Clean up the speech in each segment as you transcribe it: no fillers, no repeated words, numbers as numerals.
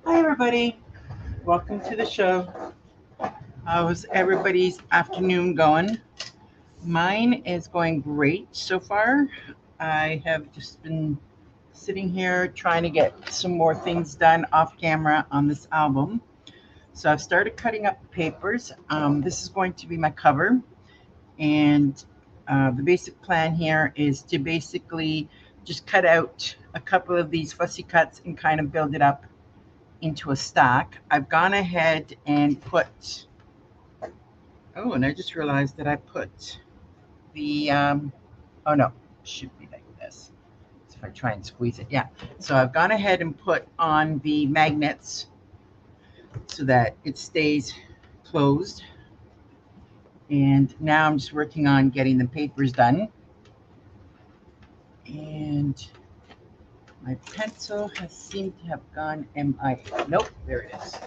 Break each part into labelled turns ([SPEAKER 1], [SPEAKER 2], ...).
[SPEAKER 1] Hi, everybody. Welcome to the show. How's everybody's afternoon going? Mine is going great so far. I have just been sitting here trying to get some more things done off camera on this album. So I've started cutting up the papers. This is going to be my cover. And the basic plan here is to basically just cut out a couple of these fussy cuts and kind of build it up into a stack. I've gone ahead and put, oh, and I just realized that I put the, oh no, should be like this. So if I try and squeeze it, yeah. So I've gone ahead and put on the magnets so that it stays closed. And now I'm just working on getting the papers done. And my pencil has seemed to have gone MIA. Nope, there it is.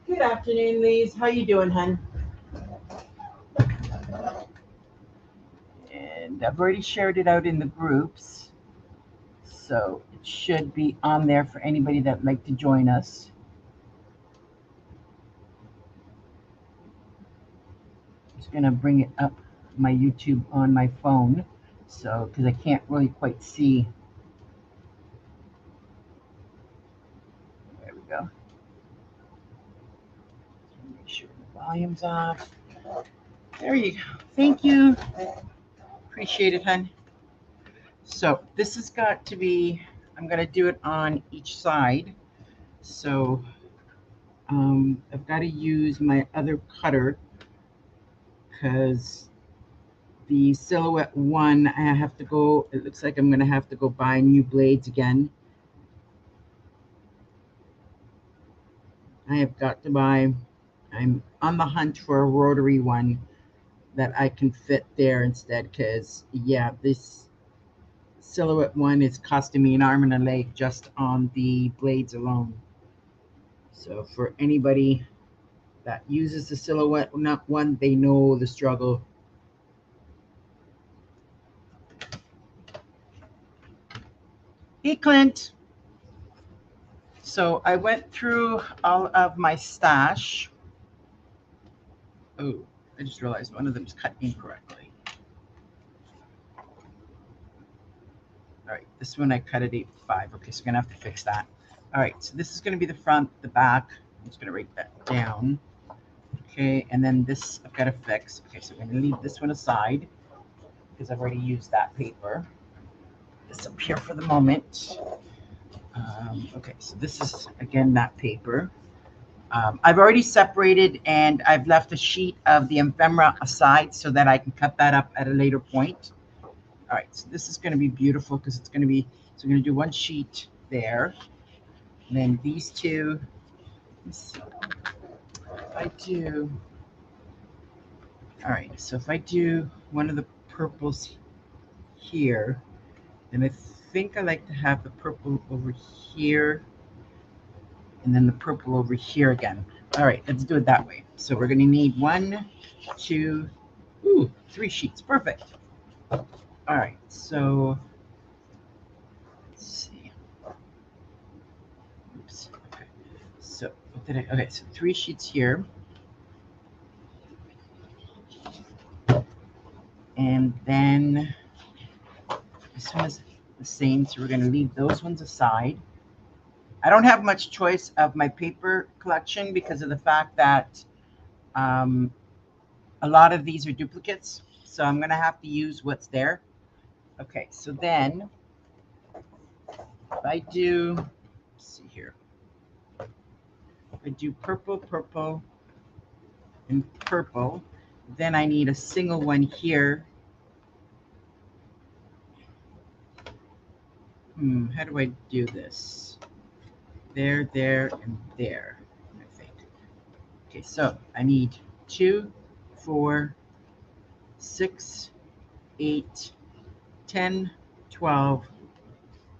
[SPEAKER 1] Good afternoon, Lise. How you doing, hun? And I've already shared it out in the groups, so it should be on there for anybody that'd like to join us. Just gonna bring it up my YouTube on my phone, so because I can't really quite see. There we go. Make sure the volume's off. There you go. Thank you. Appreciate it, hun. So this has got to be, I'm going to do it on each side. So I've got to use my other cutter because the silhouette one, I have to go, it looks like I'm going to have to go buy new blades again. I have got to buy, I'm on the hunt for a rotary one that I can fit there instead because, yeah, this silhouette one is costing me an arm and a leg just on the blades alone. So for anybody that uses the silhouette one, they know the struggle. Hey, Clint. So I went through all of my stash. Oh, I just realized one of them is cut incorrectly. All right, this one I cut at 8.5. Okay, so we're gonna have to fix that. All right, so this is gonna be the front, the back. I'm just gonna write that down. Okay, and then this I've got to fix. Okay, so we're gonna leave this one aside because I've already used that paper. This up here for the moment. Okay, so this is again that paper. I've already separated and I've left a sheet of the ephemera aside so that I can cut that up at a later point. All right, so this is going to be beautiful because it's going to be, so we're going to do one sheet there. And then these two, if I do, all right, so if I do one of the purples here, then I think I like to have the purple over here and then the purple over here again. All right, let's do it that way. So we're going to need 1, 2, 3 sheets. Perfect. All right, so let's see. Oops. Okay. So what did I? Okay, so 3 sheets here, and then this one is the same. So we're going to leave those ones aside. I don't have much choice of my paper collection because of the fact that a lot of these are duplicates. So I'm going to have to use what's there. Okay, so then if I do, let's see here. If I do purple, purple, and purple, then I need a single one here. How do I do this? There, and there, I think. Okay, so I need 2, 4, 6, 8, 10, 12,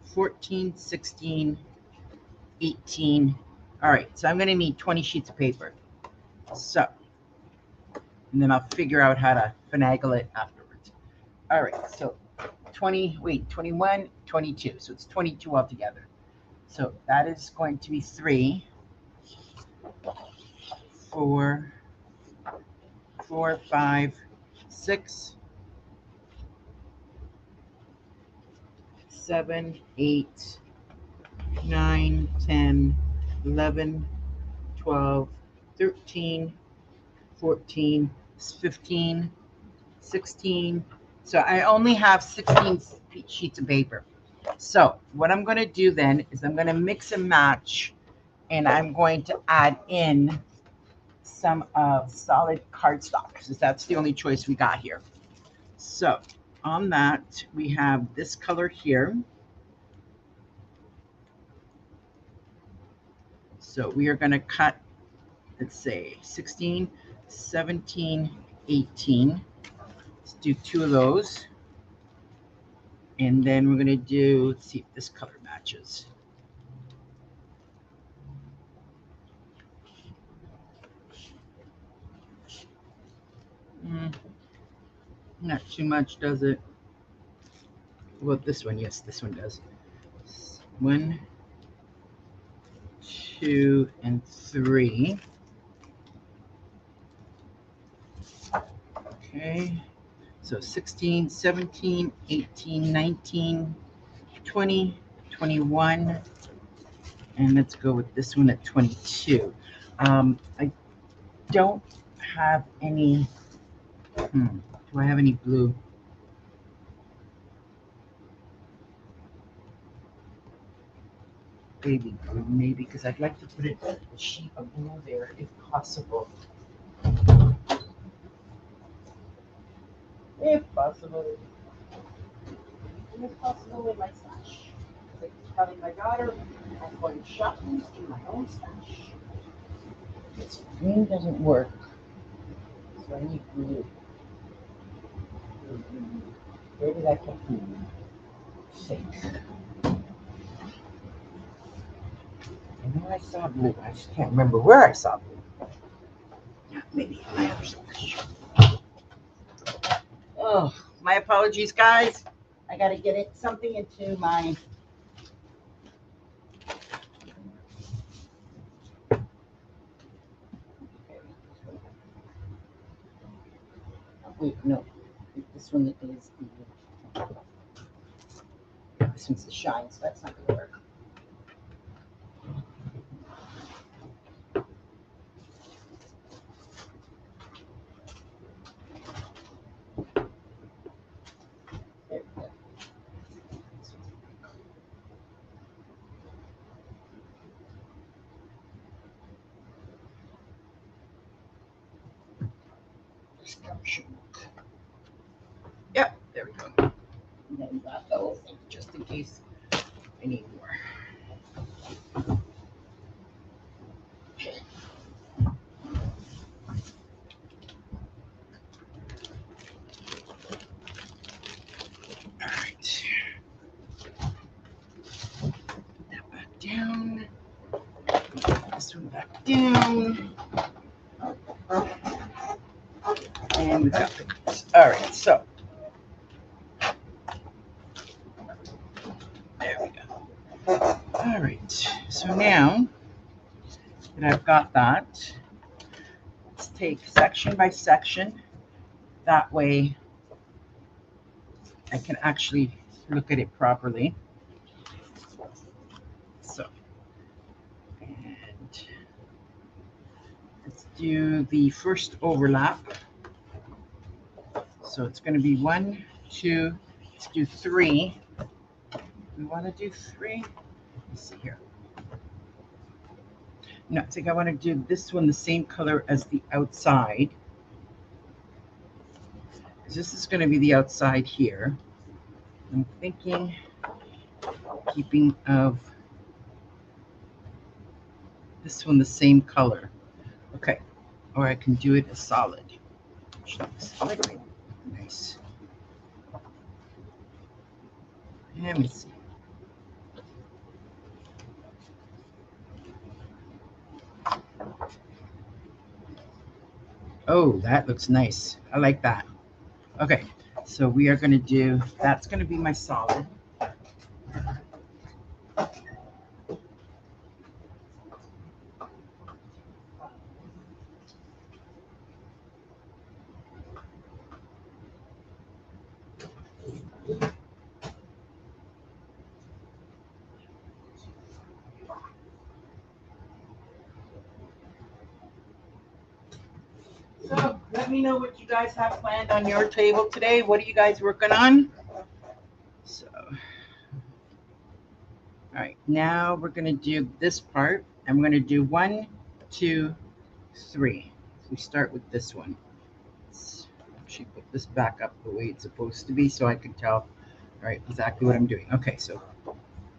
[SPEAKER 1] 14, 16, 18. All right, so I'm going to need 20 sheets of paper. So, and then I'll figure out how to finagle it afterwards. All right, so 21, 22. So it's 22 altogether. So that is going to be 3, 4, 4, 5, 6, 7, 8, 9, 10, 11, 12, 13, 14, 15, 16. So I only have 16 sheets of paper. So what I'm going to do then is I'm going to mix and match, and I'm going to add in some solid cardstock, because that's the only choice we got here. So on that, we have this color here. So we are going to cut, let's say 16, 17, 18. Let's do 2 of those. And then we're going to do, let's see if this color matches. Not too much, does it? Well, this one, yes, this one does. 1, 2, and 3. Okay, so 16, 17, 18, 19, 20, 21, and let's go with this one at 22. I don't have any, do I have any blue? Baby blue, maybe, because I'd like to put a sheet of blue there if possible. If possible. If possible in my stash. Like telling my daughter, I'm going shopping in my own stash. This green doesn't work, so I need blue. Where did I put blue? Sink. I know I saw blue. I just can't remember where I saw blue. Maybe in my other stash. Oh, my apologies, guys. I gotta get something into my. Wait, no. This one is the. This one's the shine, so that's not gonna work. There we go. Yep, there we go. And then that those, just in case I need more. All right. Put that back down. This one back down. And we got this. All right, so there we go. All right, so now that I've got that, let's take section by section. That way I can actually look at it properly. So, and let's do the first overlap. So it's going to be 1, 2, let's do 3. We want to do 3. Let's see here. No, I think I want to do this one the same color as the outside. This is going to be the outside here. I'm thinking keeping of this one the same color. Okay, or I can do it a solid. Solid, right? Nice. Let me see. Oh, that looks nice. I like that. Okay, so we are going to do, that's going to be my solid. So let me know what you guys have planned on your table today. What are you guys working on? So, all right, now we're gonna do this part. And we're gonna do 1, 2, 3. We start with this one. Let's actually put this back up the way it's supposed to be so I can tell, all right, exactly what I'm doing. Okay, so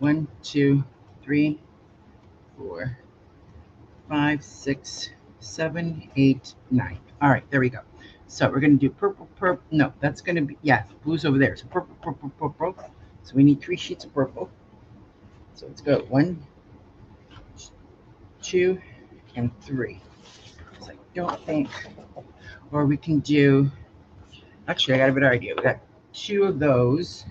[SPEAKER 1] 1, 2, 3, 4, 5, 6, 7, 8, 9. All right, there we go. So we're going to do purple, purple. No, that's going to be, yeah, blue's over there. So purple, purple, purple. So we need 3 sheets of purple. So let's go 1, 2, and 3. So I don't think, or we can do, actually, I got a better idea. We got 2 of those.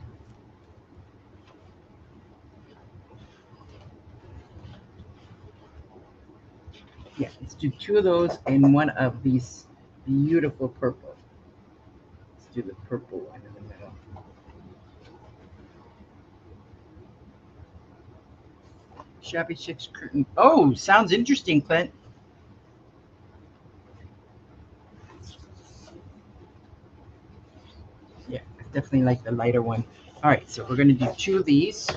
[SPEAKER 1] Yeah, let's do 2 of those and 1 of these beautiful purple. Let's do the purple one in the middle. Shabby Chics curtain. Oh, sounds interesting, Clint. Yeah, I definitely like the lighter one. All right, so we're going to do 2 of these.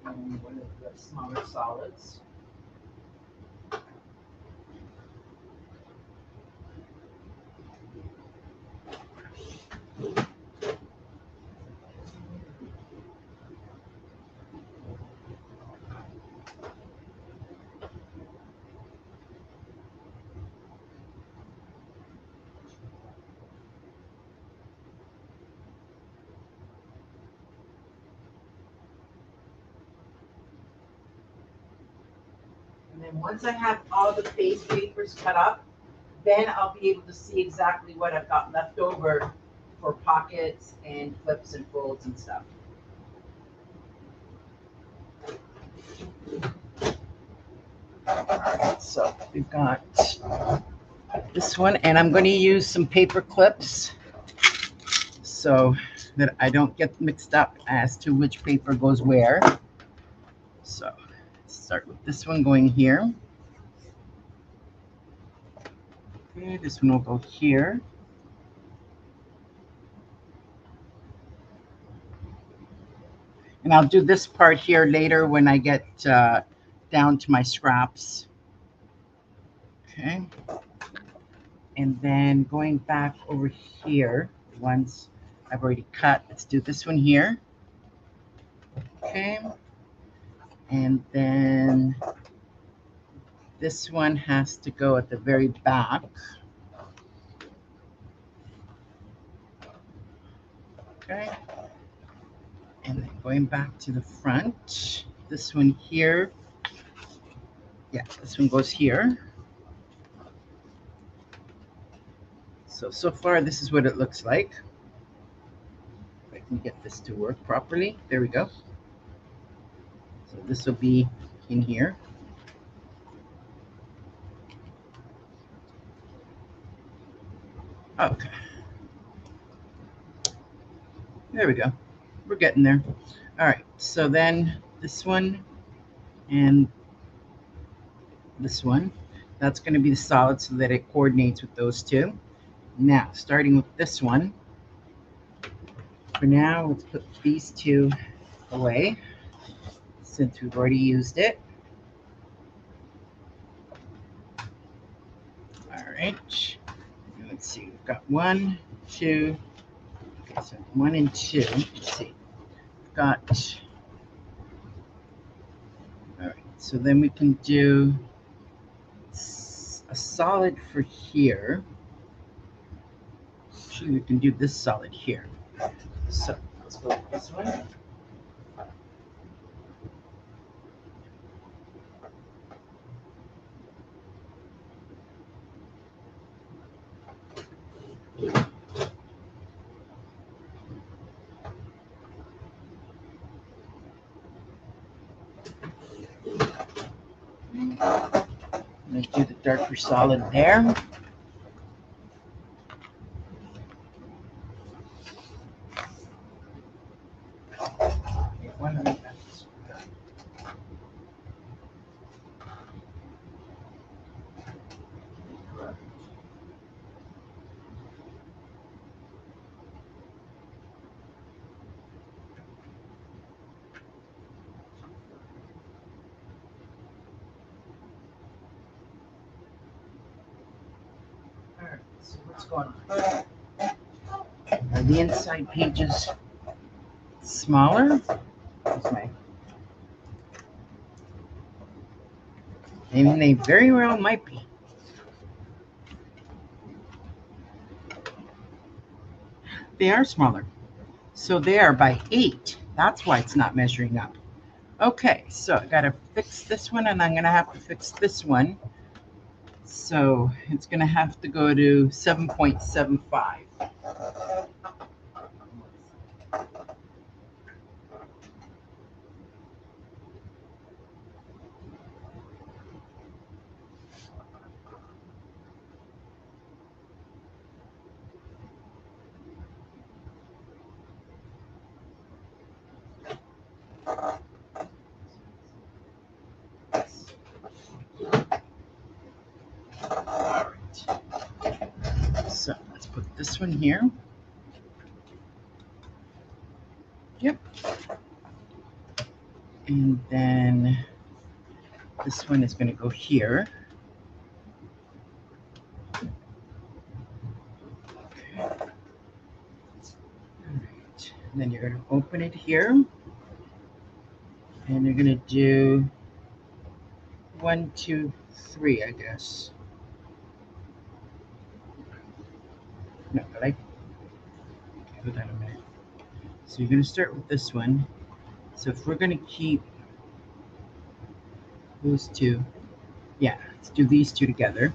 [SPEAKER 1] And 1 of the smaller solids. And then once I have all the base papers cut up, then I'll be able to see exactly what I've got left over for pockets and flips and folds and stuff. So we've got this one, and I'm going to use some paper clips so that I don't get mixed up as to which paper goes where. So let's start with this one going here. Okay, this one will go here. And I'll do this part here later when I get down to my scraps. Okay. And then going back over here, the ones I've already cut, let's do this one here. Okay. And then this one has to go at the very back. Okay. And then going back to the front, this one here. Yeah, this one goes here. So far, this is what it looks like. If I can get this to work properly. There we go. So this will be in here. Okay. There we go. We're getting there. All right. So then this one and this one, that's going to be the solid so that it coordinates with those two. Now, starting with this one, for now, let's put these 2 away since we've already used it. All right. Let's see. We've got 1, 2. Okay, so 1 and 2. Let's see. We've got. All right. So then we can do a solid for here. Actually, we can do this solid here. So let's go with this one. Let's do the darker solid there. what's going on. Are the inside pages smaller? And they very well might be. They are smaller. So they are by 8. That's why it's not measuring up. Okay, so I got to fix this one, and I'm going to have to fix this one. So it's going to have to go to 7.75. So let's put this one here. Yep. And then this one is going to go here. Okay. All right. And then you're going to open it here. And you're going to do 1, 2, 3, I guess. No, but okay, hold on a minute. So you're going to start with this one. So if we're going to keep those two, yeah, let's do these two together.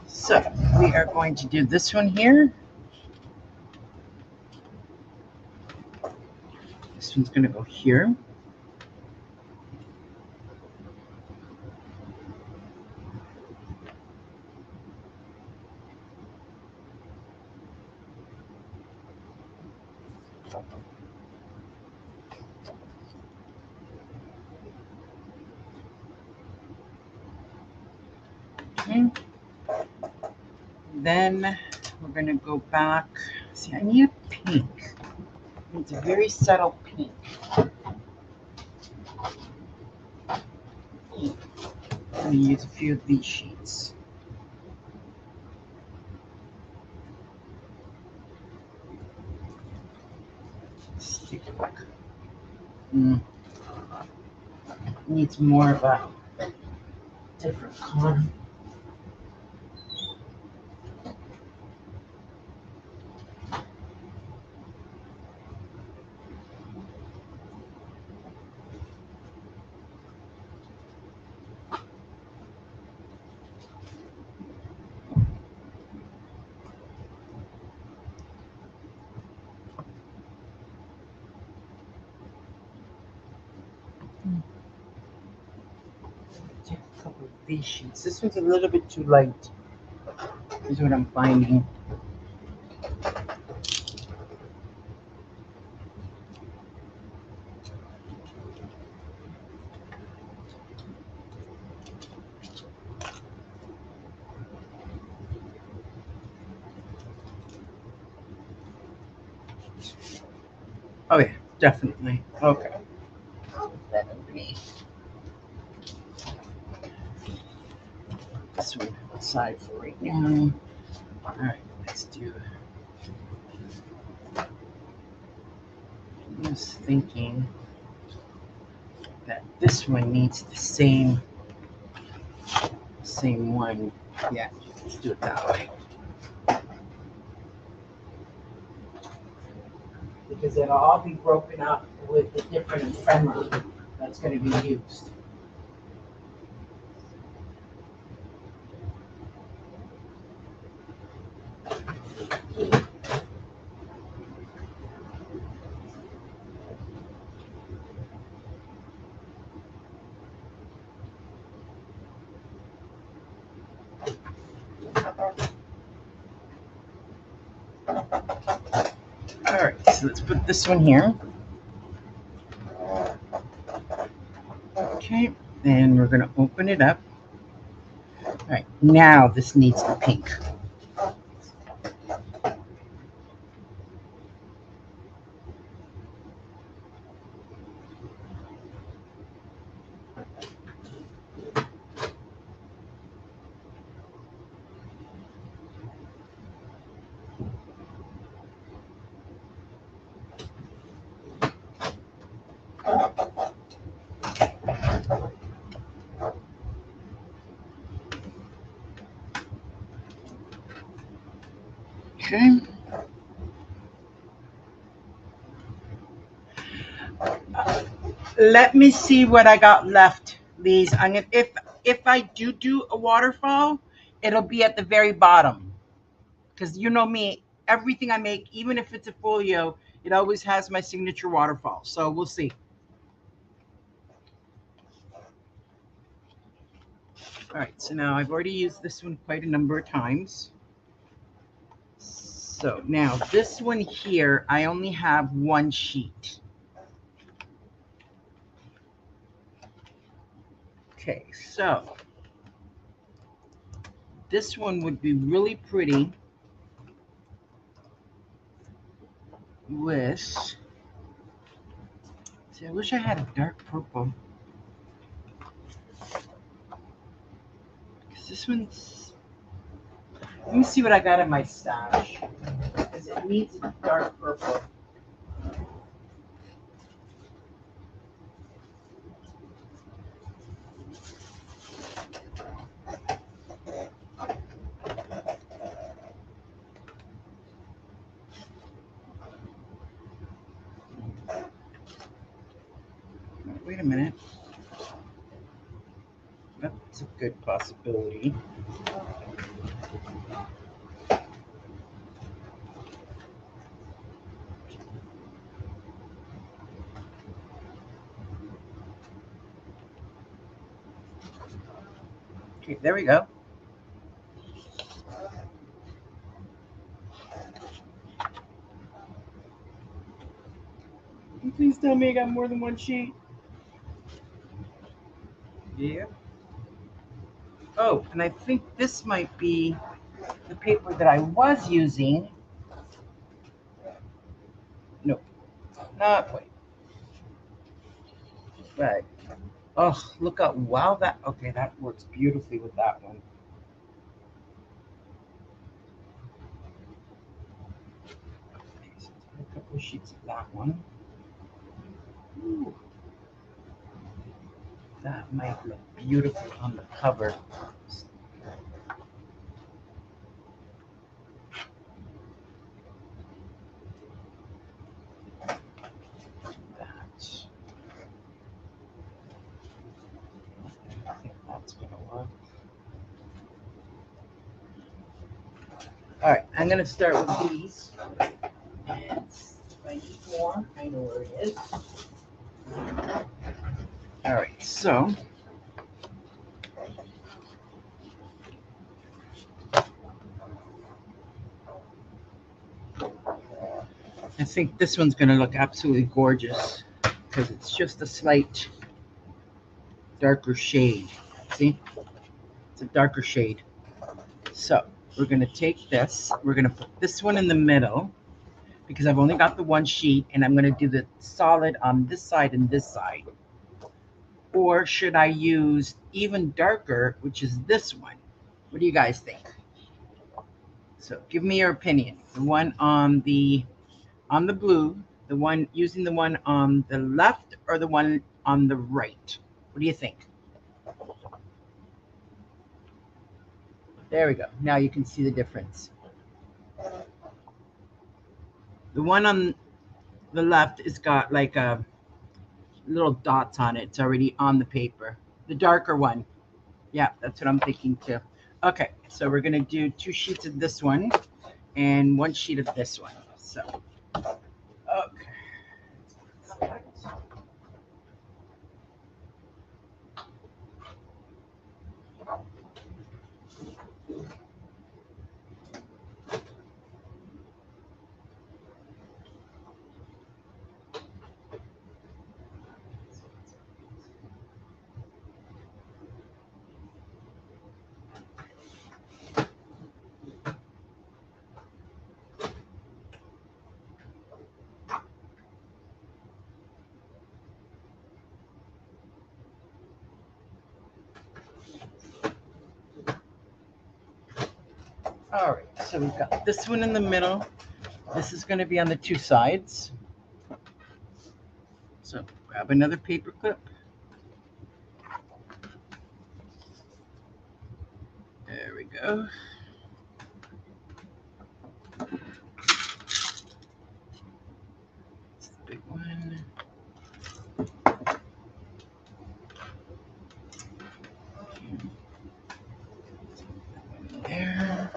[SPEAKER 1] So we are going to do this one here. This one's going to go here. Okay. Then we're going to go back. See, I need a pink. It's a very subtle pink. I'm going to use a few of these sheets. Let's take a look. Needs more of a different color. Take a couple of these sheets. This one's a little bit too light, is what I'm finding. Oh yeah, definitely. Okay. Put that underneath. This one aside for right now. All right, let's do. I was thinking that this one needs the same one. Yeah, let's do it that way. Because it'll all be broken up with the different ephemera that's going to be used. All right, so let's put this one here. Okay, and we're gonna open it up. All right, now this needs the pink. Okay. Let me see what I got left, Lise. I'm gonna, if I do a waterfall, it'll be at the very bottom. Because you know me, everything I make, even if it's a folio, it always has my signature waterfall. So we'll see. All right, so now I've already used this one quite a number of times. So now this one here, I only have one sheet. Okay, so this one would be really pretty with, see, I wish I had a dark purple. Because this one's, let me see what I got in my stash. Because it needs a dark purple. Wait a minute. That's a good possibility. Okay, there we go. Please tell me I got more than one sheet. Yeah. Oh, and I think this might be the paper that I was using. No, not quite. But, oh, look at, wow, that, okay, that works beautifully with that one. Okay, so let's put a couple of sheets of that one. Ooh, that might look beautiful on the cover. I think that's gonna work. All right, I'm gonna start with these. And if I need more, I know where it is. All right, so I think this one's gonna look absolutely gorgeous because it's just a slight darker shade. See, it's a darker shade. So we're gonna take this, we're gonna put this one in the middle because I've only got the one sheet and I'm gonna do the solid on this side and this side. Or should I use even darker, which is this one? What do you guys think? So give me your opinion. The one on the blue, the one using the one on the left or the one on the right? What do you think? There we go. Now you can see the difference. The one on the left has got like a little dots on it. It's already on the paper. The darker one. Yeah, that's what I'm thinking too. Okay, so we're gonna do 2 sheets of this one and 1 sheet of this one. So, okay. All right, so we've got this one in the middle. This is going to be on the two sides. So grab another paper clip. There we go. It's the big one. There.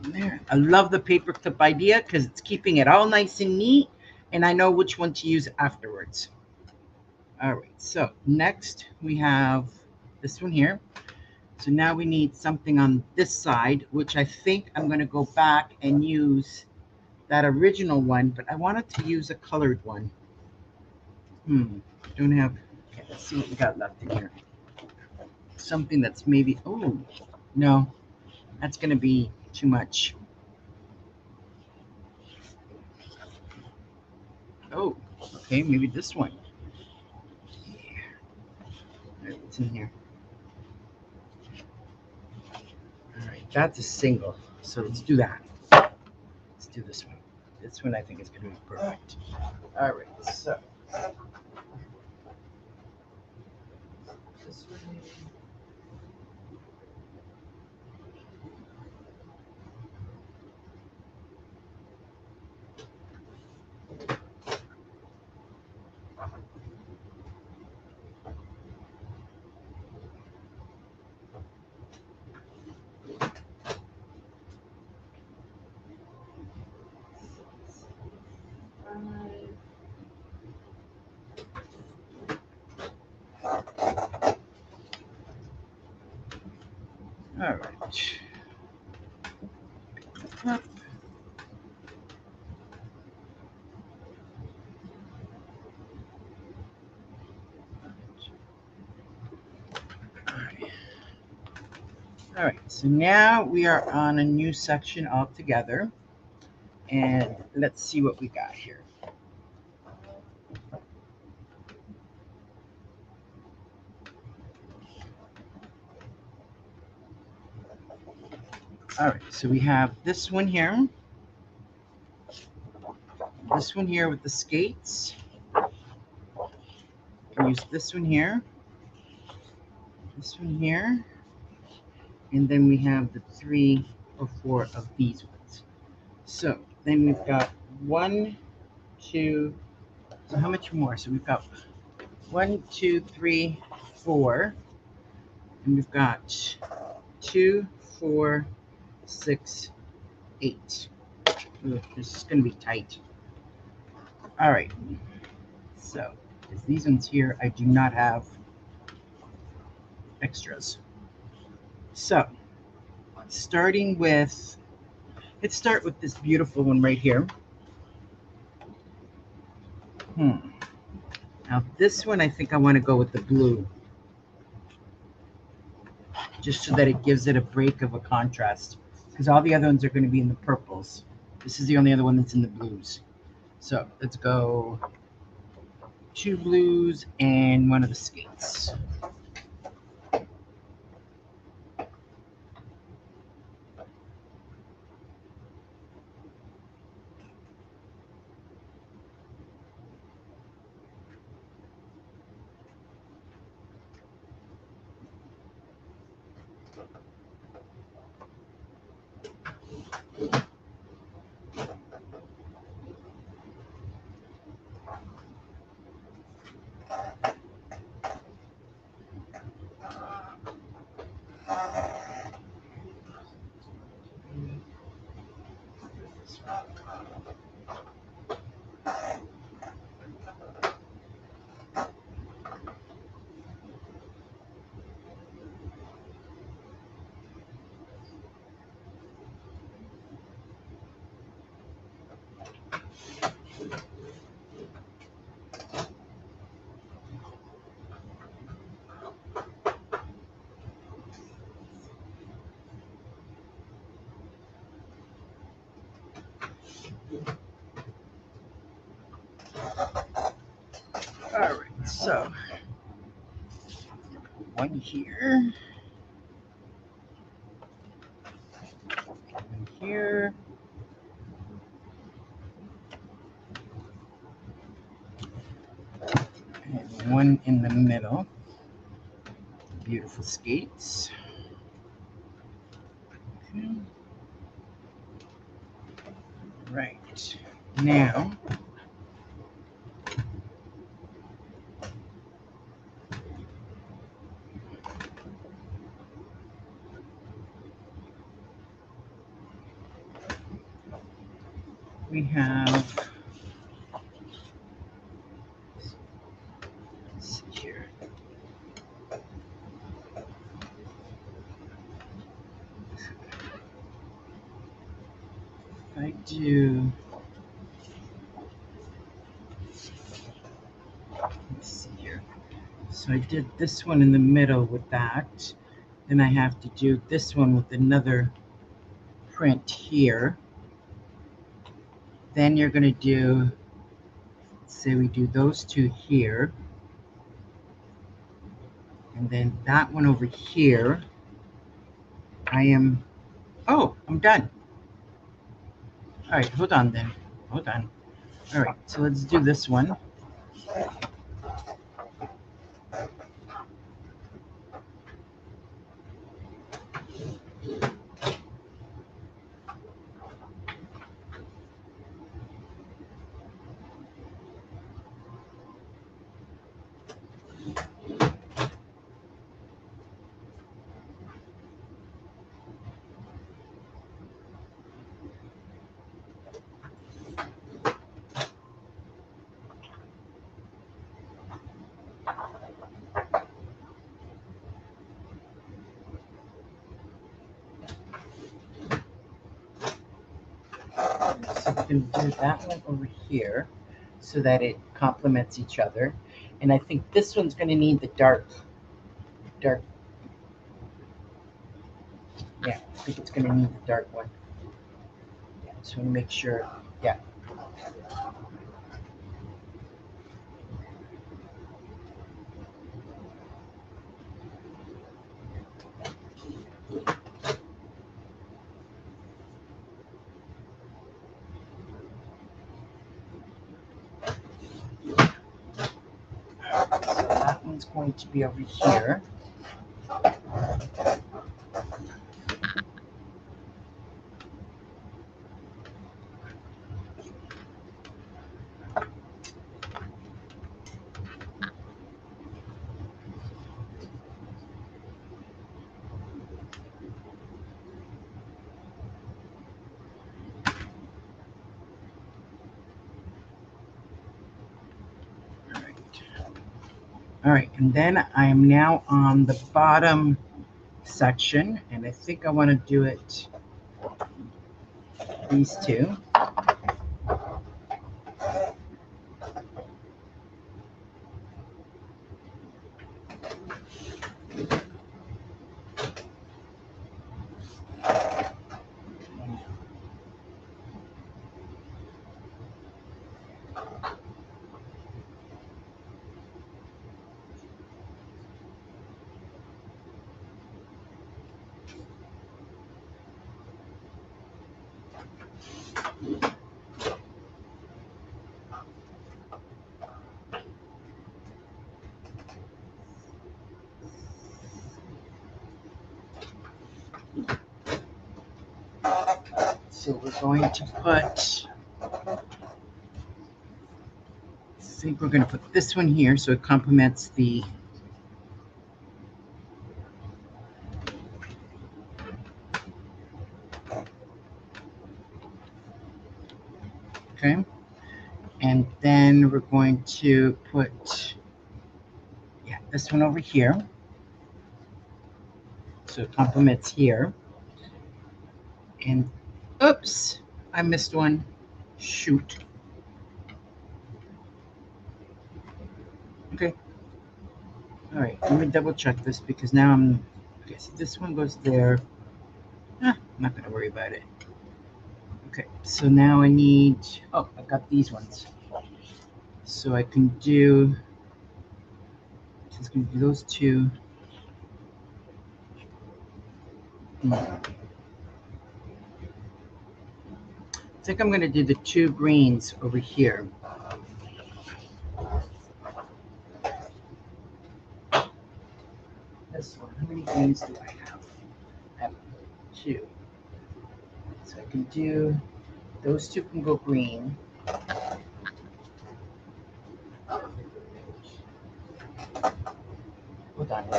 [SPEAKER 1] There. I love the paper clip idea because it's keeping it all nice and neat, and I know which one to use afterwards. All right, so next we have this one here. So now we need something on this side, which I think I'm going to go back and use that original one, but I wanted to use a colored one. Don't have, okay, let's see what we got left in here. Something that's maybe, oh, no, that's going to be too much. Oh, okay, maybe this one. Yeah. All right, what's in here? All right, that's a single, so let's do that. Let's do this one. This one I think is going to be perfect. All right, so this one. All right. All right. All right. So now we are on a new section altogether, and let's see what we got here. All right. So we have this one here. This one here with the skates. Can use this one here. This one here. And then we have the 3 or 4 of these ones. So then we've got 1, 2. So how much more? So we've got 1, 2, 3, 4. And we've got 2, 4, 6, 8. Ooh, this is going to be tight. All right. So these ones here, I do not have extras. So starting with, let's start with this beautiful one right here. Now this one, I think I want to go with the blue, just so that it gives it a break of a contrast, because all the other ones are going to be in the purples. This is the only other one that's in the blues. So let's go 2 blues and 1 of the skates. All right, so 1 here. here. And one in the middle. Beautiful skates. Okay. Right. Now, we have, let's see here. If I do, let's see here. So I did this one in the middle with that. Then I have to do this one with another print here. Then you're going to do, say we do those two here. And then that one over here. I'm done. All right, hold on then. Hold on. All right, so let's do this one. So we're going to do that one over here so that it complements each other. And I think this one's going to need the dark. Yeah, I think it's going to need the dark one. Yeah, just want to make sure. Yeah. So that one's going to be over here. All right, and then I am now on the bottom section, and I think I want to do it these two. So we're going to put, I think we're going to put this one here so it complements the, okay. And then we're going to put, yeah, this one over here. So it complements here. And oops, I missed one. Shoot. Okay. All right, let me double check this because now I'm, okay, so this one goes there. I'm not going to worry about it. Okay, so now I need, oh, I've got these ones. So I can do, just going to do those two. think I'm going to do the 2 greens over here. This one, how many greens do I have? I have 2. So I can do, those 2 can go green. Hold on.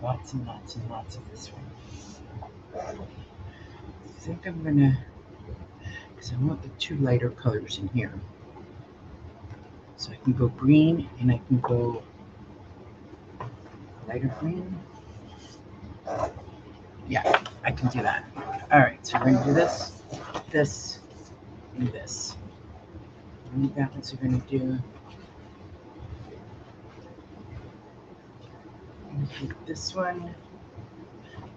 [SPEAKER 1] Lots and lots and lots of this one. I think I'm gonna, because I want the 2 lighter colors in here. So I can go green and I can go lighter green. Yeah, I can do that. All right, so we're gonna do this, this, and this. And that one's we're gonna do. This one.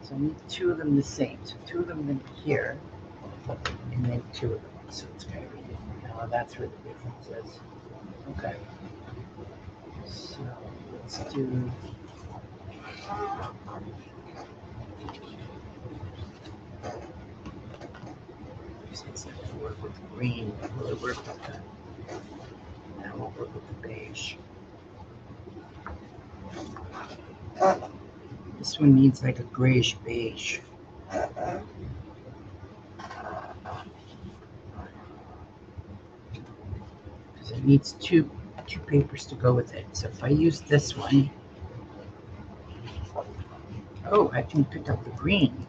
[SPEAKER 1] So I need 2 of them the same. So 2 of them in here, and then 2 of them. So it's kind of now that's where the difference is. Okay. So let's do. It's not going to work with green. Will it work with that? That won't work with the beige. This one needs like a grayish beige. Because it needs two papers to go with it. So if I use this one, oh, I can pick up the green.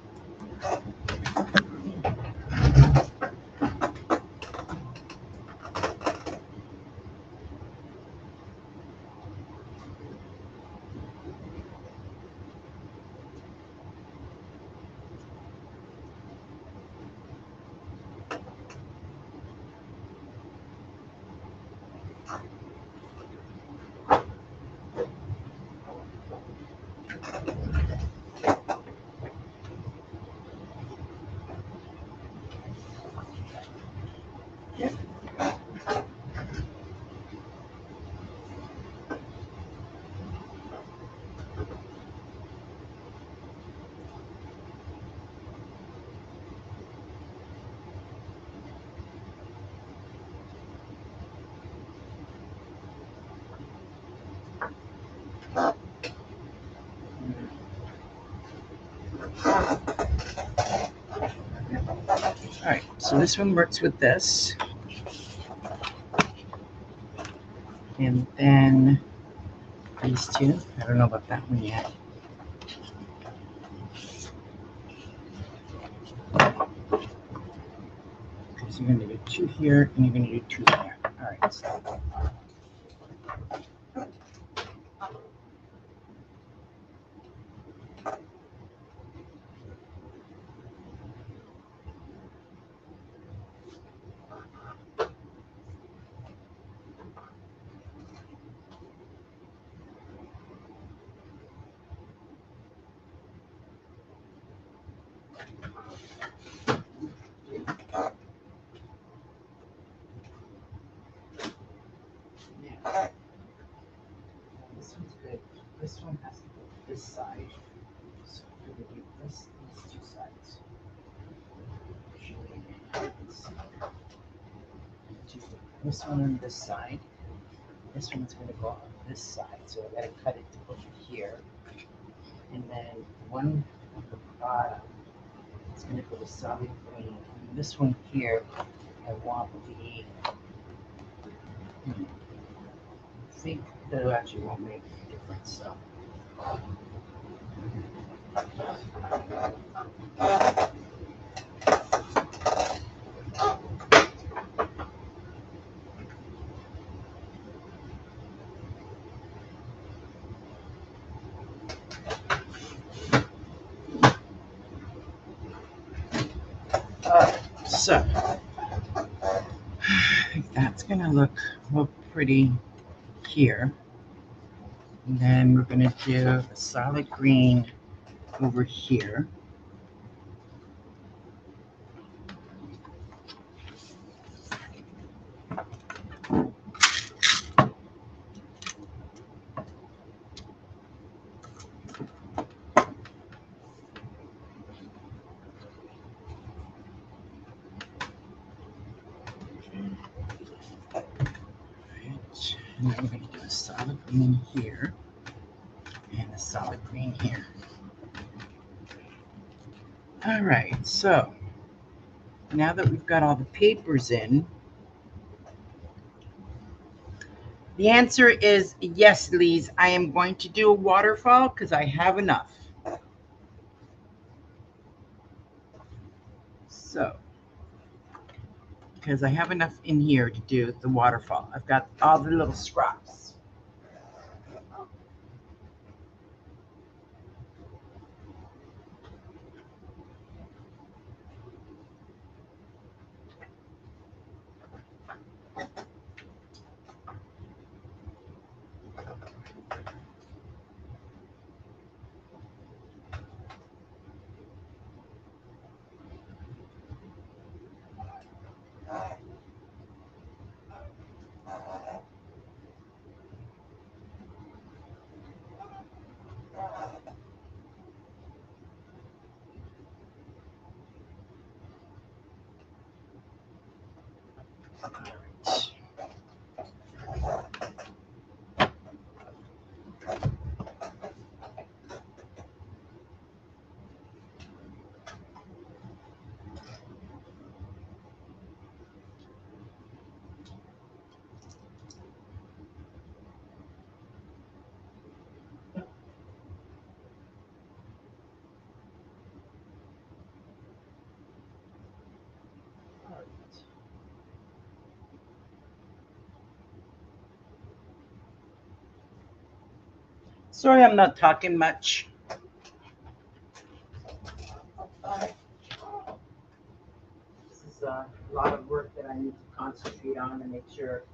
[SPEAKER 1] All right, so this one works with this. And then these 2. I don't know about that one yet. Because you're going to do 2 here and you're going to do 2 there. All right. So. Yeah. This one's good. This one has to go this side. So I'm going to do these 2 sides. This one on this side. This one's going to go on this side. So I got to cut it to go here. And then one on the bottom, it's going to go to solid green. And this one here, I want the. I think that actually won't make a difference. So. So I think that's going to look pretty here. And then we're going to do a solid green over here. And I'm going to do a solid green here and a solid green here. All right, so now that we've got all the papers in, the answer is yes, Lise. I am going to do a waterfall because I have enough. So, because I have enough in here to do the waterfall. I've got all the little scraps. Sorry, I'm not talking much. This is a lot of work that I need to concentrate on and make sure.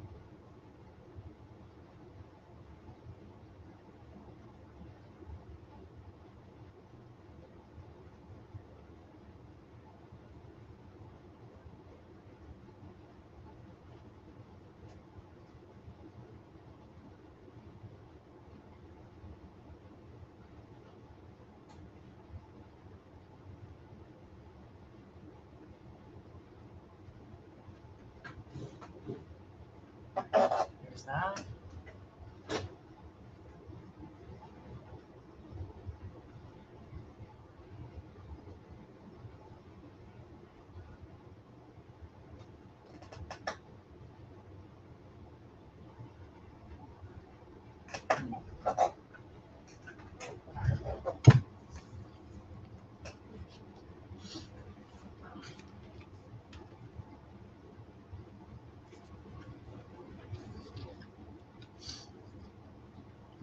[SPEAKER 1] There's that.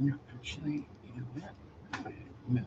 [SPEAKER 1] No, actually, you know what? No.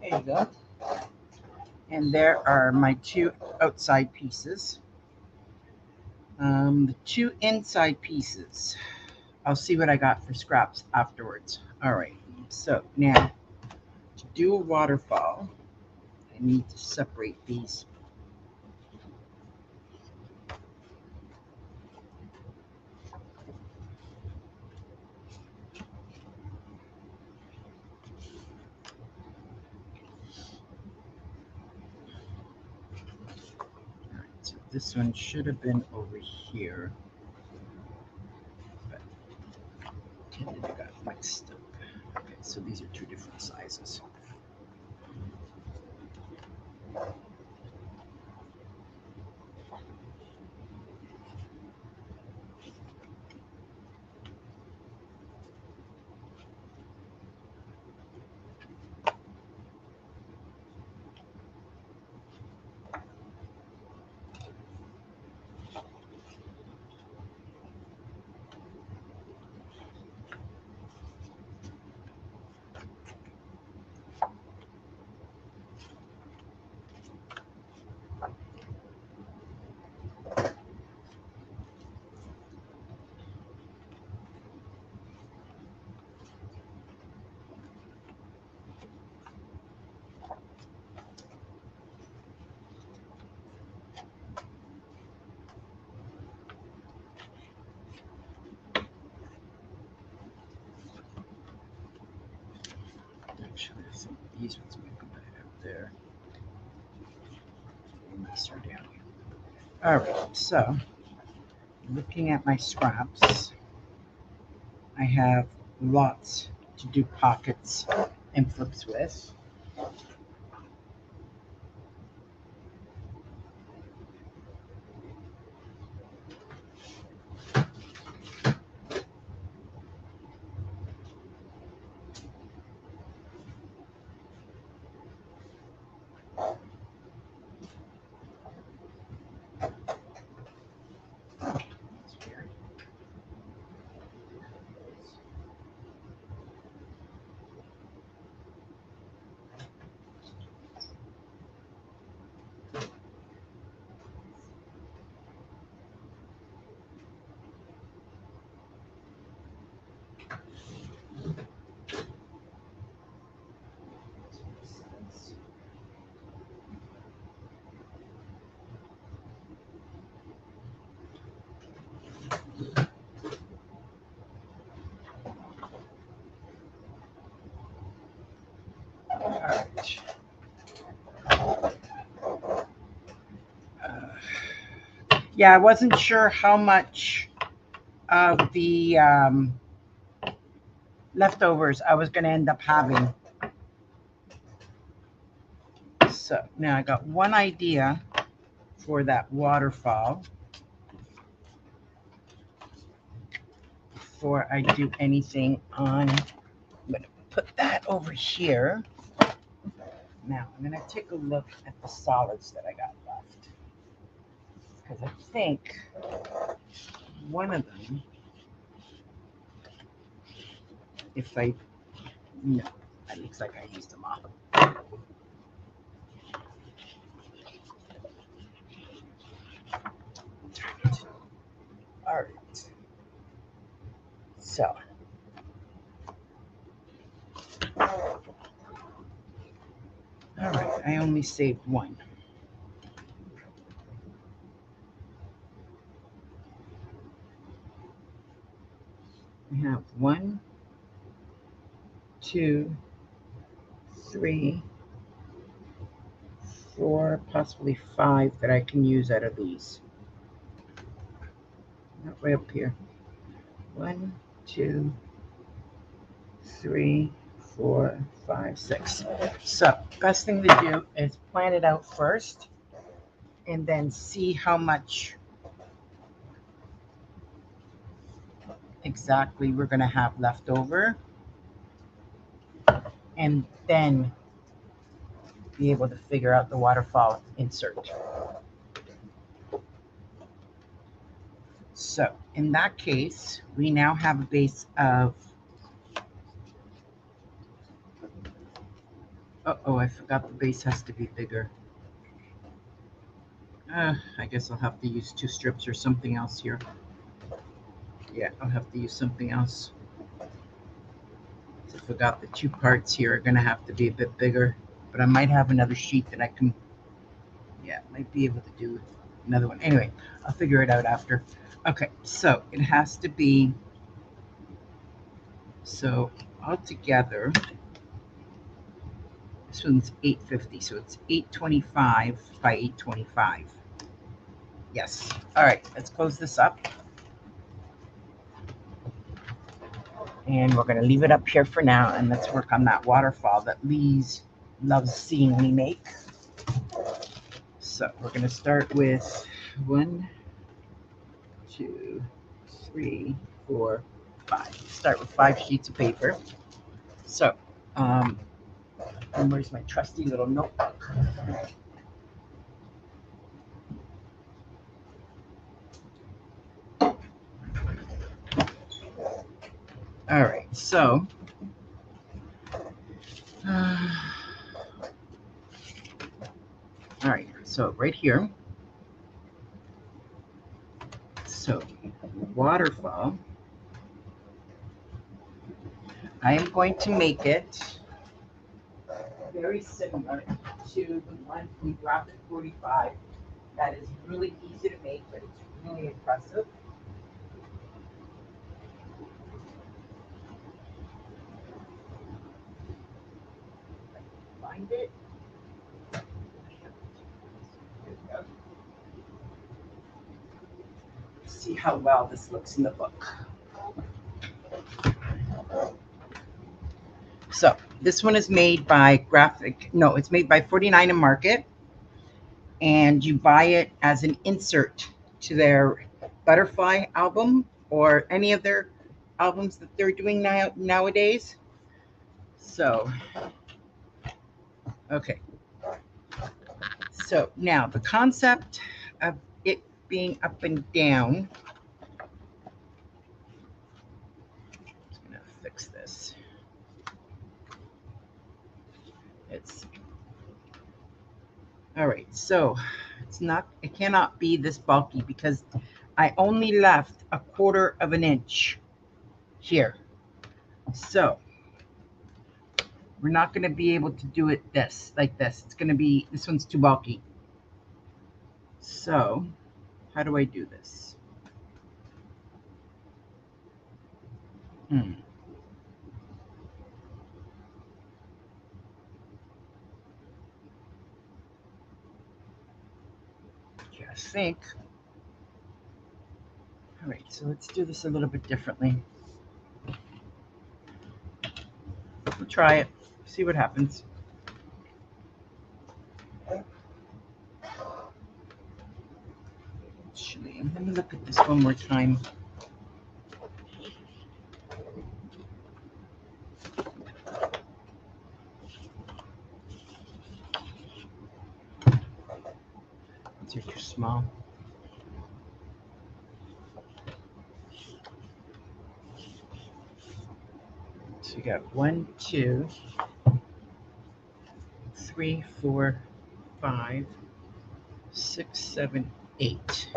[SPEAKER 1] There you go. And there are my two outside pieces. The two inside pieces. I'll see what I got for scraps afterwards. All right, so now to do a waterfall, I need to separate these. All right, so this one should have been over here, but it got mixed up. Okay. so these are two different sizes. Actually, I think these ones might be better up there. And these are down here. All right, so looking at my scraps, I have lots to do pockets and flips with. All right. Yeah, I wasn't sure how much of the leftovers I was going to end up having. So now I got one idea for that waterfall before I do anything on. I'm going to put that over here. Now I'm going to take a look at the solids that I got left, because I think one of them, no, it looks like I used them all. All right. So, all right, I only saved one. We have 1, 2, 3, 4, possibly 5 that I can use out of these. Not way up here. 1, 2, 3, 4, 5, 6. So, best thing to do is plan it out first and then see how much exactly we're going to have left over, and then be able to figure out the waterfall insert. So in that case, we now have a base of, I forgot the base has to be bigger. I guess I'll have to use 2 strips or something else here. Yeah, I'll have to use something else. I forgot the 2 parts here are going to have to be a bit bigger, but I might have another sheet that I can, yeah, might be able to do another one. Anyway, I'll figure it out after. Okay, so it has to be, so altogether, this one's 850, so it's 825 by 825. Yes. All right, let's close this up. And we're going to leave it up here for now, and let's work on that waterfall that Lise loves seeing me make. So we're going to start with 1, 2, 3, 4, 5. Start with 5 sheets of paper. So, and where's my trusty little notebook? All right, so all right, so right here. So waterfall. I am going to make it very similar to the one from Graphic 45. That is really easy to make, but it's really impressive. Find it. See how well this looks in the book. So this one is made by it's made by 49 and Market, and you buy it as an insert to their Butterfly album or any of their albums that they're doing nowadays. So, okay. So now the concept of it being up and down. I'm just gonna fix this. It's all right. So it cannot be this bulky because I only left 1/4 of an inch here. So we're not going to be able to do it like this. It's going to be, this one's too bulky. So how do I do this? I think. All right, so let's do this a little bit differently. We'll try it, see what happens. Actually, let me look at this one more time. These are too small. So you got 1, 2, 3, 4, 5, 6, 7, 8.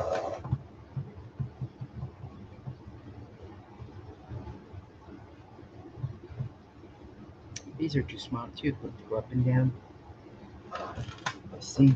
[SPEAKER 1] These are too small too, to go up and down. Let's see.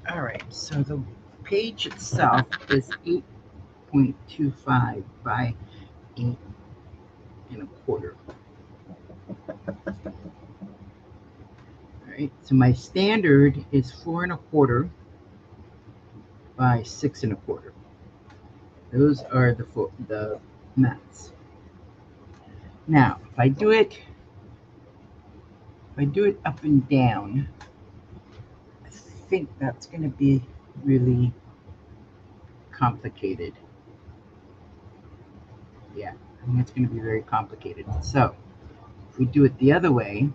[SPEAKER 1] All right, so the page itself is 8.25 by 8 1/4. All right, so my standard is 4 1/4 by 6 1/4. Those are the mats. Now, if I do it up and down, I think that's going to be really complicated. Yeah, I think it's going to be very complicated. So if we do it the other way,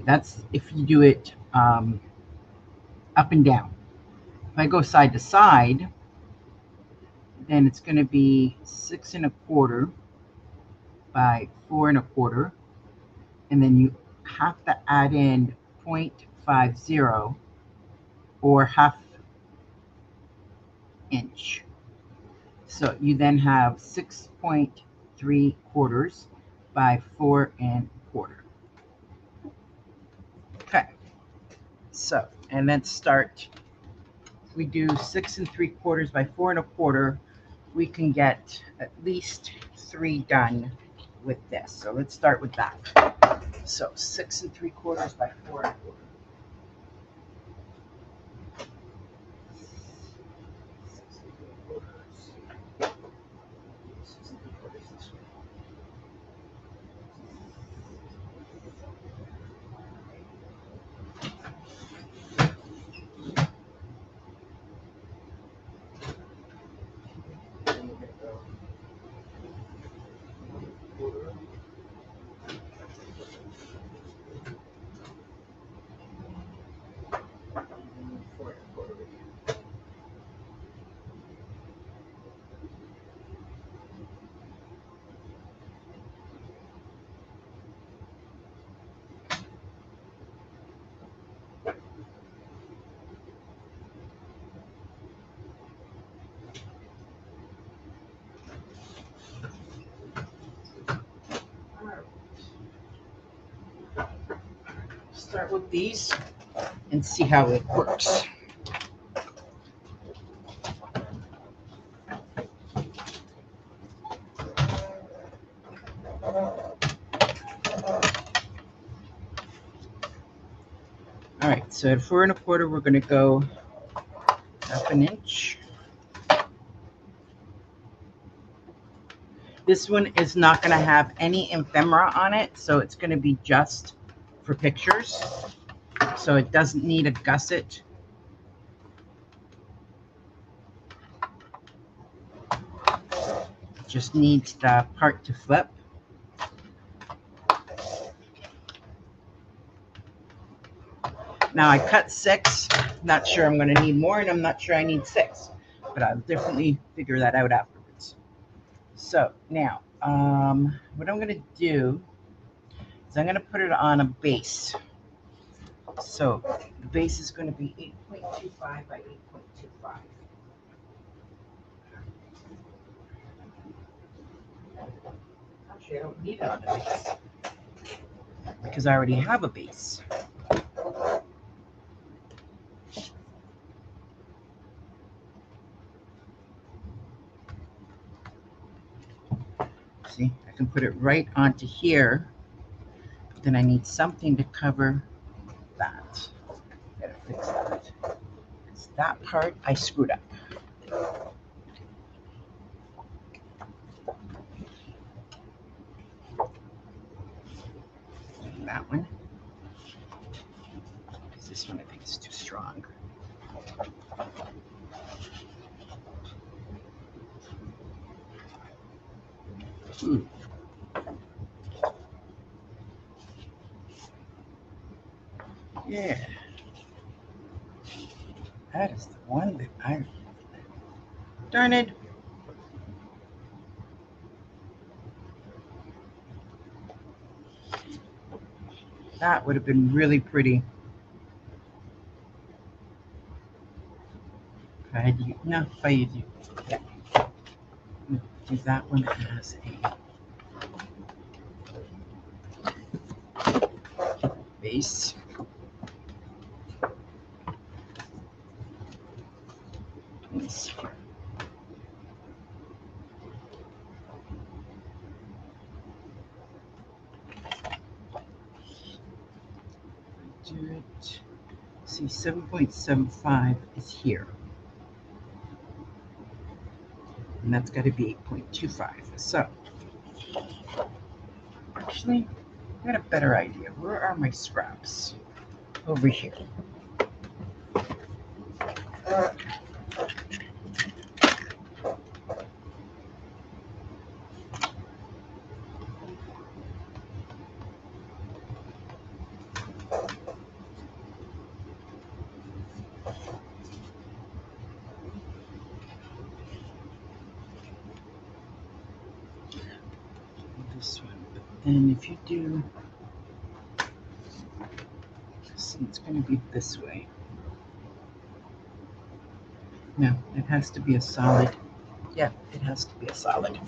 [SPEAKER 1] that's if you do it up and down. If I go side to side, then it's going to be 6 1/4 by 4 1/4, and then you have to add in 0.50 or 1/2 inch. So you then have 6.3 quarters by 4.25. Okay. So, and let's start. If we do 6 3/4 by 4 1/4, we can get at least 3 done with this. So let's start with that. So 6 3/4 by 4 1/4. Start with these and see how it works. All right, so at 4 1/4, we're going to go 1/2 inch. This one is not going to have any ephemera on it, so it's going to be just for pictures. So it doesn't need a gusset. It just needs the part to flip. Now I cut 6. Not sure I'm going to need more, and I'm not sure I need 6, but I'll definitely figure that out afterwards. So now, what I'm going to do is I'm going to put it on a base. So the base is going to be 8.25 by 8.25. Actually, I don't need it on the base because I already have a base. See, I can put it right onto here. Then I need something to cover that. Gotta fix that. Because that part I screwed up. That one. Because this one I think is too strong. Yeah. That is the one that I... Darn it. That would have been really pretty. If I had you... No, if I had you... Yeah. Do that one as a base. Let's do it. See, 7.75 is here. And that's got to be 8.25. So, actually, I got a better idea. Where are my scraps? Over here. This one. But then if you do... See, it's going to be this way. No, it has to be a solid Yeah, it has to be a solid.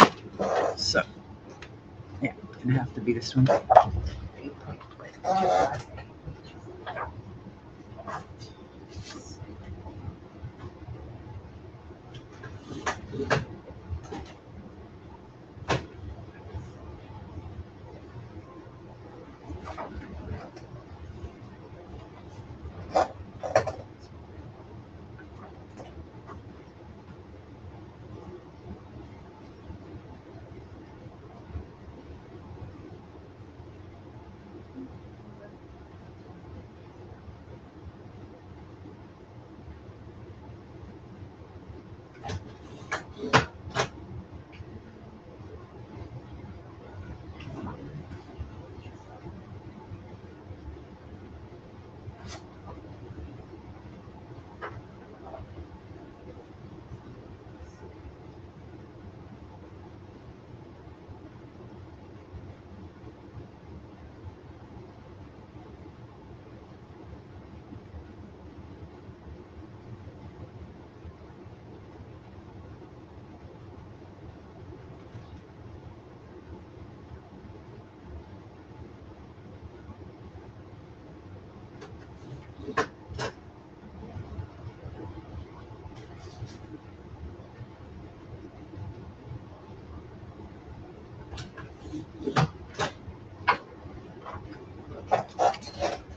[SPEAKER 1] So, yeah, it's gonna have to be this one. 8.25.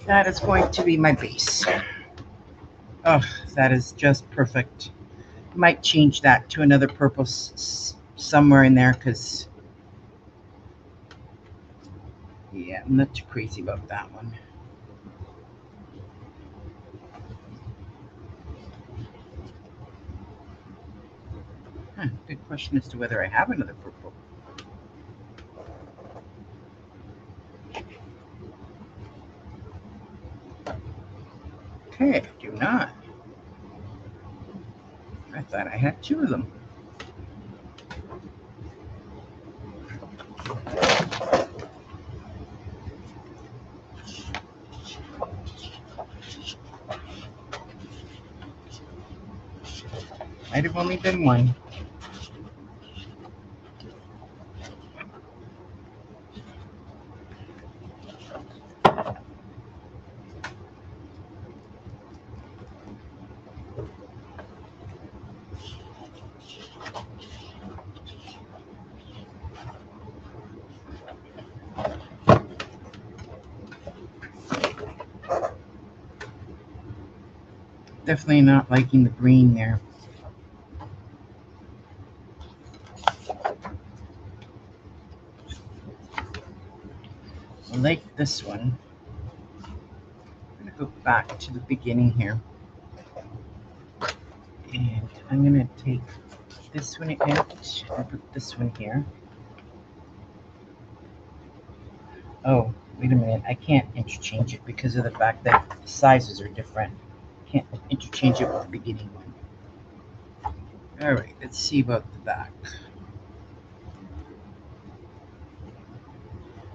[SPEAKER 1] That is going to be my base. Oh, that is just perfect. Might change that to another purple somewhere in there because, yeah, I'm not too crazy about that one. Good question as to whether I have another purple. Okay, I do not. I thought I had two of them. Might have only been one. Definitely not liking the green there. I like this one. I'm going to go back to the beginning here. And I'm going to take this one out and put this one here. Oh, wait a minute. I can't interchange it because of the fact that the sizes are different. Can't interchange it with the beginning one. All right, let's see about the back.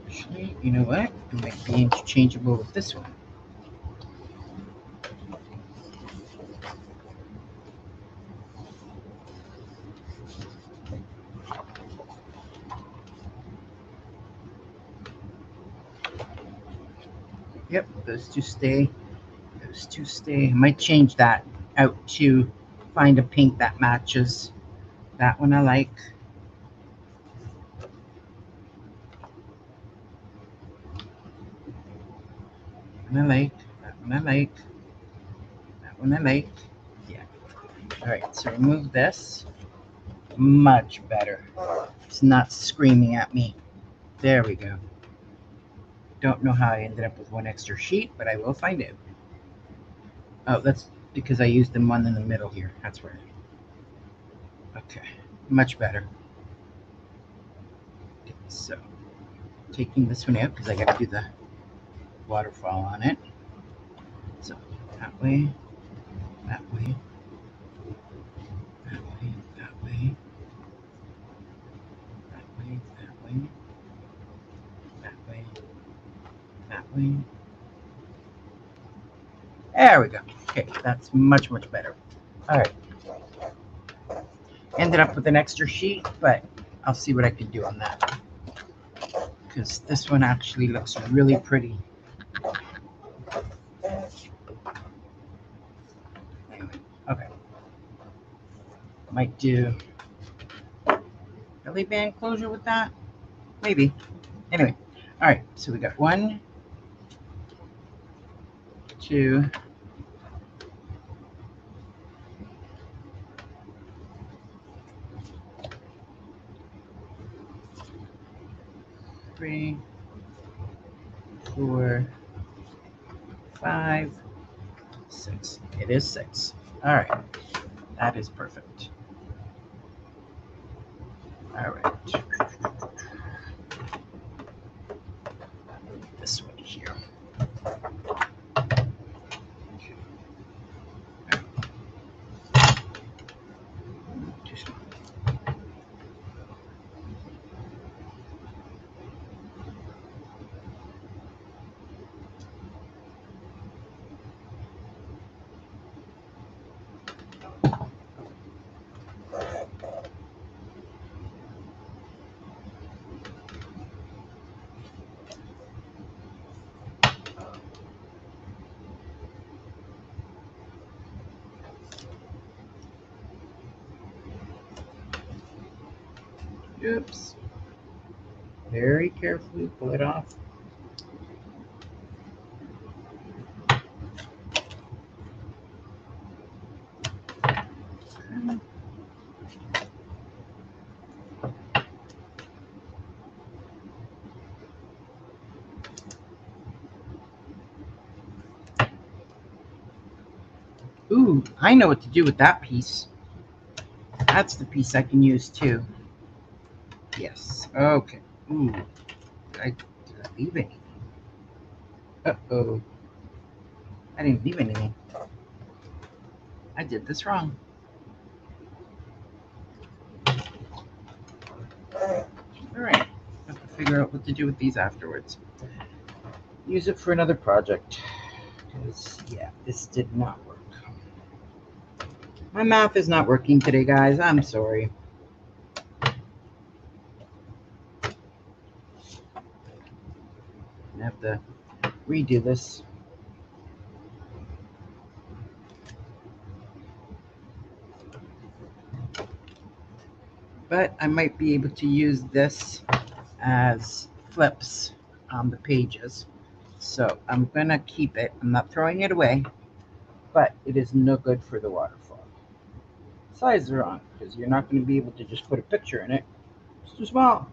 [SPEAKER 1] Actually, you know what? It might be interchangeable with this one. Yep, those two stay. Those two stay. I might change that out to find a pink that matches. That one I like. That one I like. That one I like. That one I like. Yeah. All right, so remove this. Much better. It's not screaming at me. There we go. Don't know how I ended up with one extra sheet, but I will find out. Oh, that's because I used the one in the middle here. That's where. Okay, much better. Okay, so taking this one out because I got to do the waterfall on it. So that way, that way, that way, that way, that way, that way, that way, that way. There we go. Okay, that's much, much better. All right. Ended up with an extra sheet, but I'll see what I can do on that, because this one actually looks really pretty. Anyway, okay. Might do belly band closure with that, maybe. Anyway, all right, so we got 1, 2, 3, 4, 5, 6. It is 6. All right, that is perfect. All right. This one here. Oops. Very carefully pull it off. Ooh, I know what to do with that piece. That's the piece I can use too. Yes. Okay. Ooh. Did I leave anything? Uh-oh. I didn't leave anything. I did this wrong. Alright. I have to figure out what to do with these afterwards. Use it for another project. Because, yeah, this did not work. My math is not working today, guys. I'm sorry. I have to redo this. But I might be able to use this as flips on the pages. So I'm going to keep it. I'm not throwing it away, but it is no good for the waterfall. Size is wrong, because you're not going to be able to just put a picture in it. It's too small.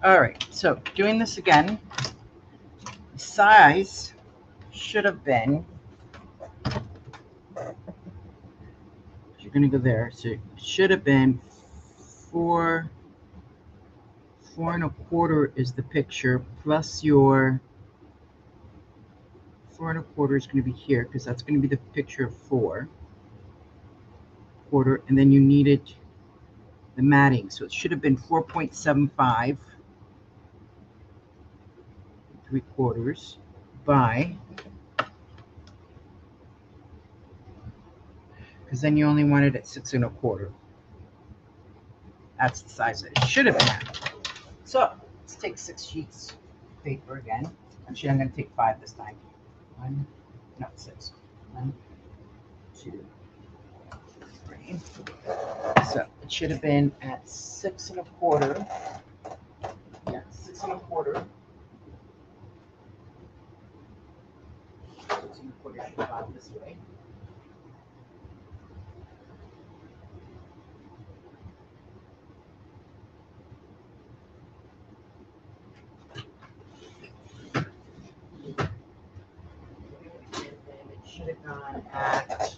[SPEAKER 1] All right, so doing this again, the size should have been, you're going to go there, so it should have been 4 4 1/4 is the picture, plus your 4 1/4 is going to be here, because that's going to be the picture of 4 1/4, and then you needed the matting, so it should have been 4.75 3/4 by, because then you only wanted it 6 1/4. That's the size that it should have been at. So let's take 6 sheets of paper again. Actually, I'm going to take 5 this time. 1, not 6. 1, 2, 3. So it should have been at 6 1/4. Yeah, 6 1/4. 6 1/4 should have gone this way. And it should have gone at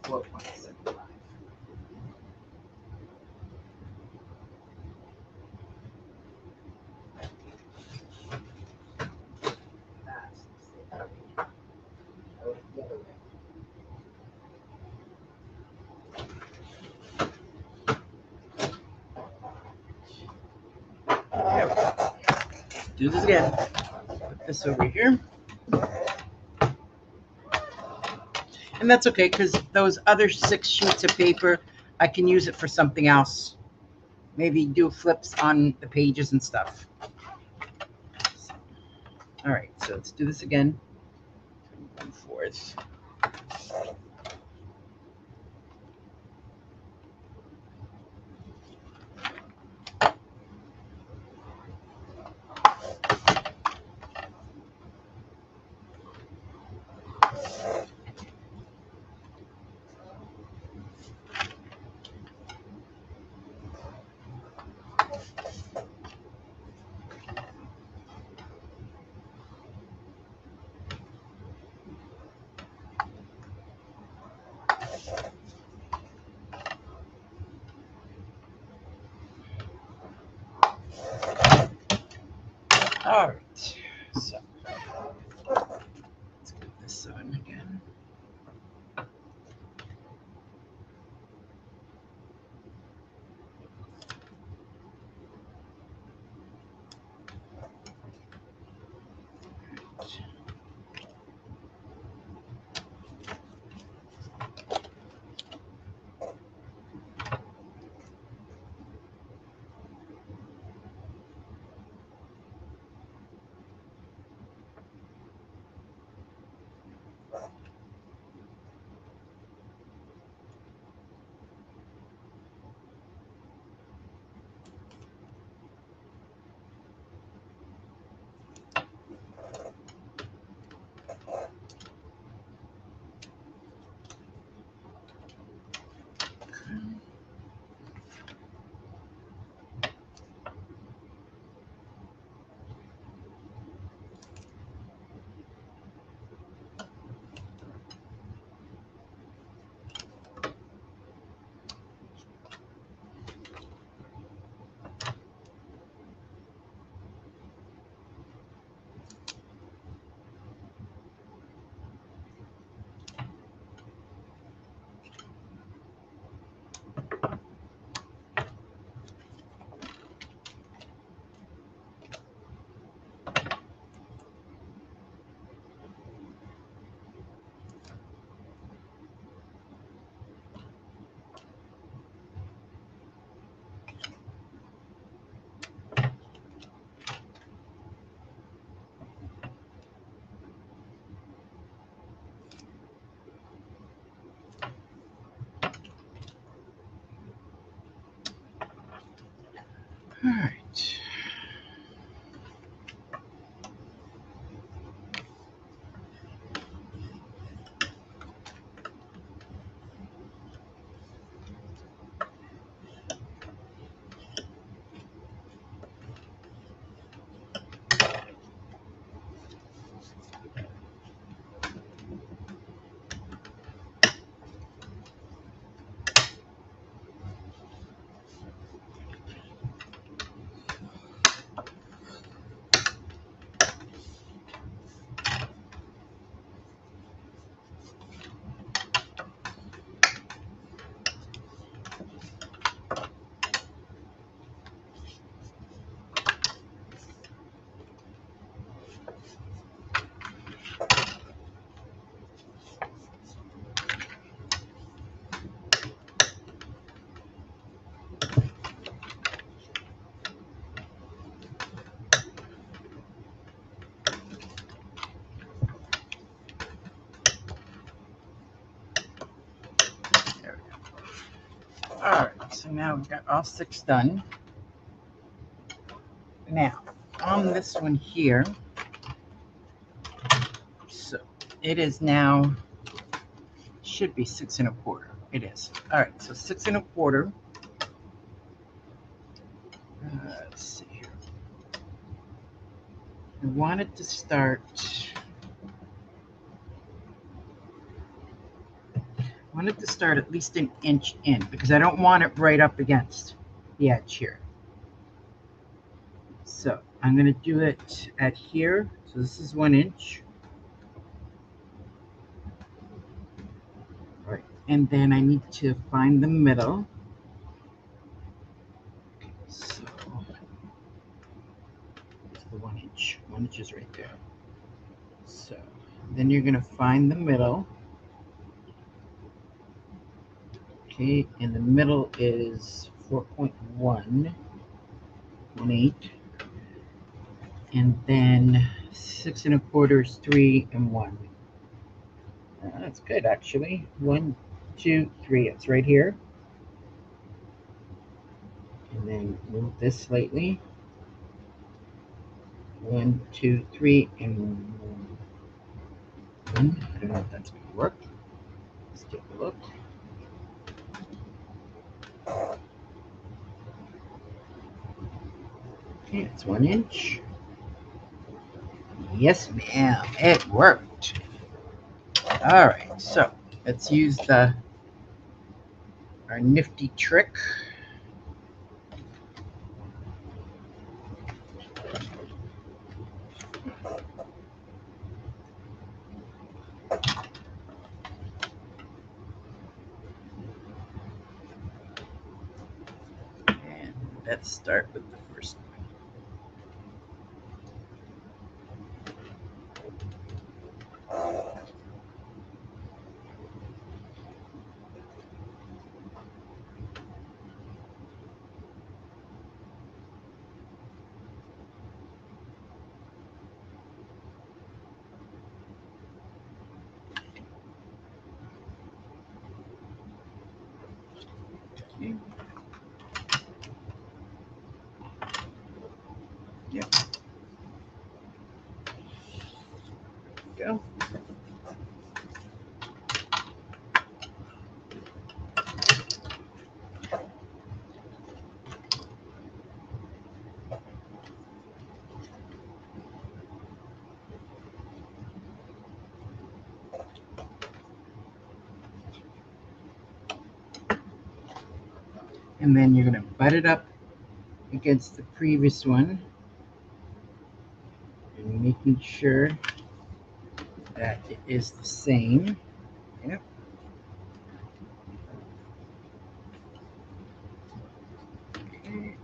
[SPEAKER 1] 4.75. That's the mistake. do this again. Put this over here. And that's okay, because those other 6 sheets of paper, I can use it for something else. Maybe do flips on the pages and stuff. All right, so let's do this again. 1/4. All right, so let's get this on again. All right. All right, so now we've got all 6 done. Now, on this one here, so it is now, should be 6 1/4. It is. All right, so 6 1/4. Let's see here. I wanted to start. At least an inch in, because I don't want it right up against the edge here. So I'm going to do it at here. So this is 1 inch. All right, and then I need to find the middle. Okay, so it's the 1 inch. 1 inch is right there. So then you're going to find the middle. Okay, and the middle is 4.118, and then 6 1/4 is 3 and 1. That's good, actually. 1, 2, 3. It's right here. And then move this slightly. 1, 2, 3, and 1. I don't know if that's going to work. Let's take a look. Okay, it's 1 inch. Yes, ma'am. It worked. All right, so let's use our nifty trick. And let's start with the first one. Okay. Yep. Go. And then you're going to butt it up against the previous one, and making sure that it is the same. Yep. Okay.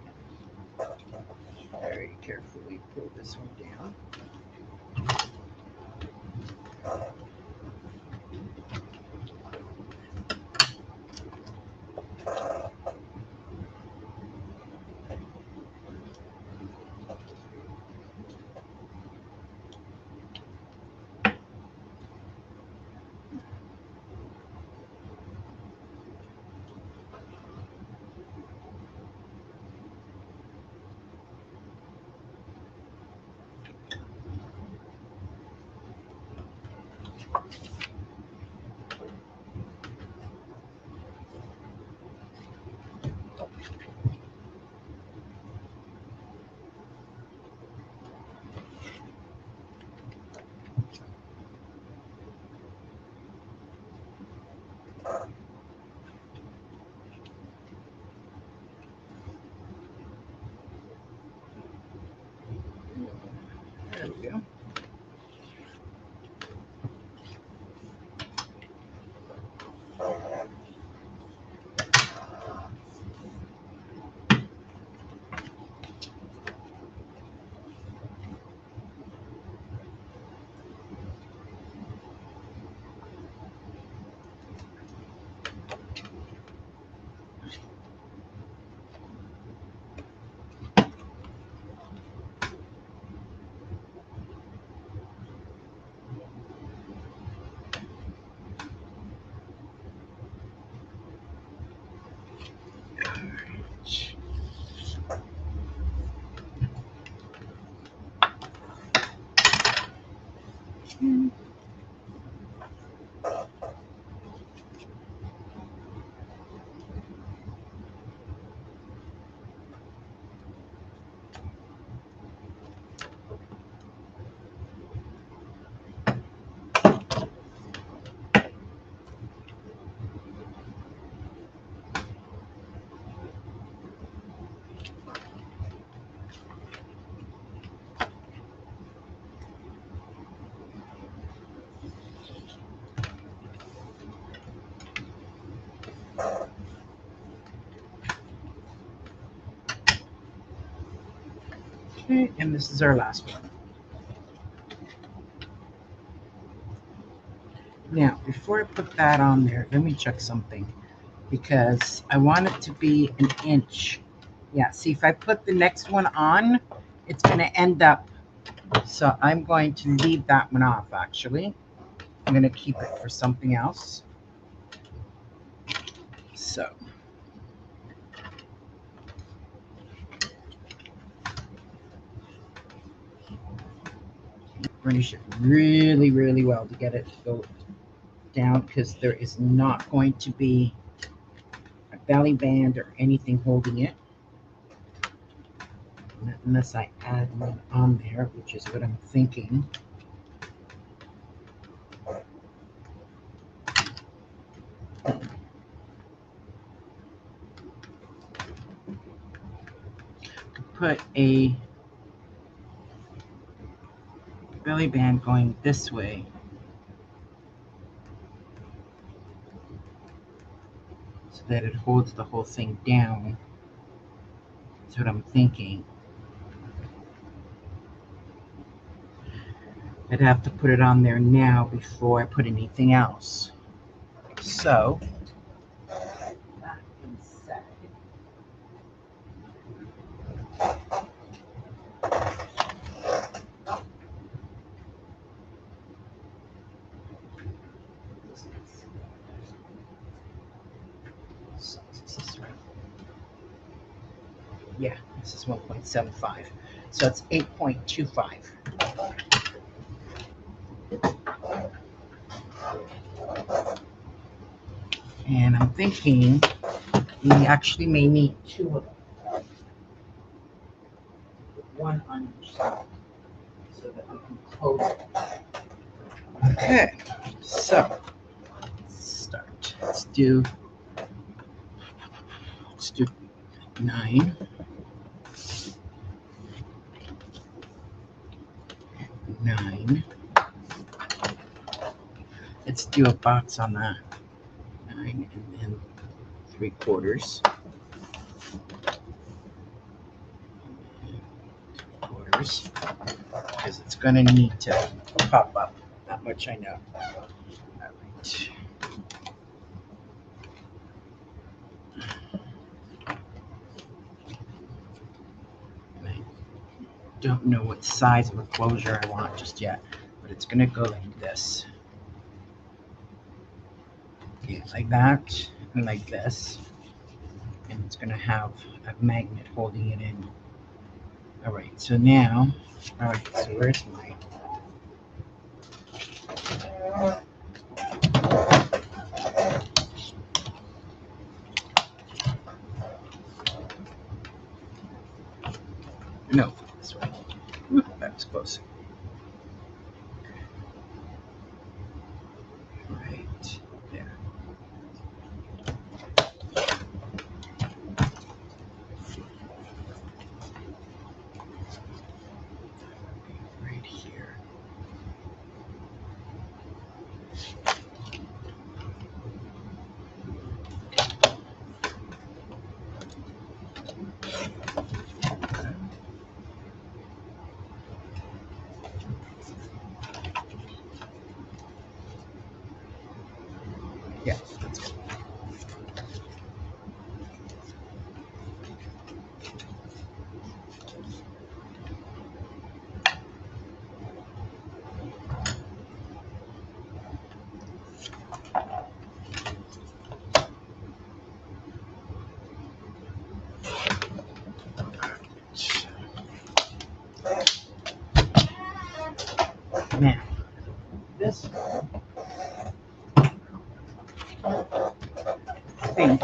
[SPEAKER 1] Very carefully pull this one down. There we go. Okay, and this is our last one. Now, before I put that on there, let me check something because I want it to be an inch. Yeah, see, if I put the next one on, it's going to end up. So I'm going to leave that one off, actually. I'm going to keep it for something else. So. Burnish it really, really well to get it to go down because there is not going to be a belly band or anything holding it unless I add one on there, which is what I'm thinking. Put a belly band going this way. So that it holds the whole thing down. That's what I'm thinking. I'd have to put it on there now before I put anything else. So, that being said, is this right? Yeah, this is 1.75. So it's 8.25. And I'm thinking we actually may need two of them. One on each side so that we can close it. Okay, so let's start. Let's do 9. 9. Let's do a box on that. 9 and then 3/4. 3/4. Because it's going to need to pop up. That much I know. All right. And I don't know what size of a closure I want just yet, but it's going to go like this. Okay, like that and like this. And it's going to have a magnet holding it in. All right, so now, all right, so where's my... No, this way. Ooh, that was close. Right there. Right here. Yeah, that's good. Now, this one, I think,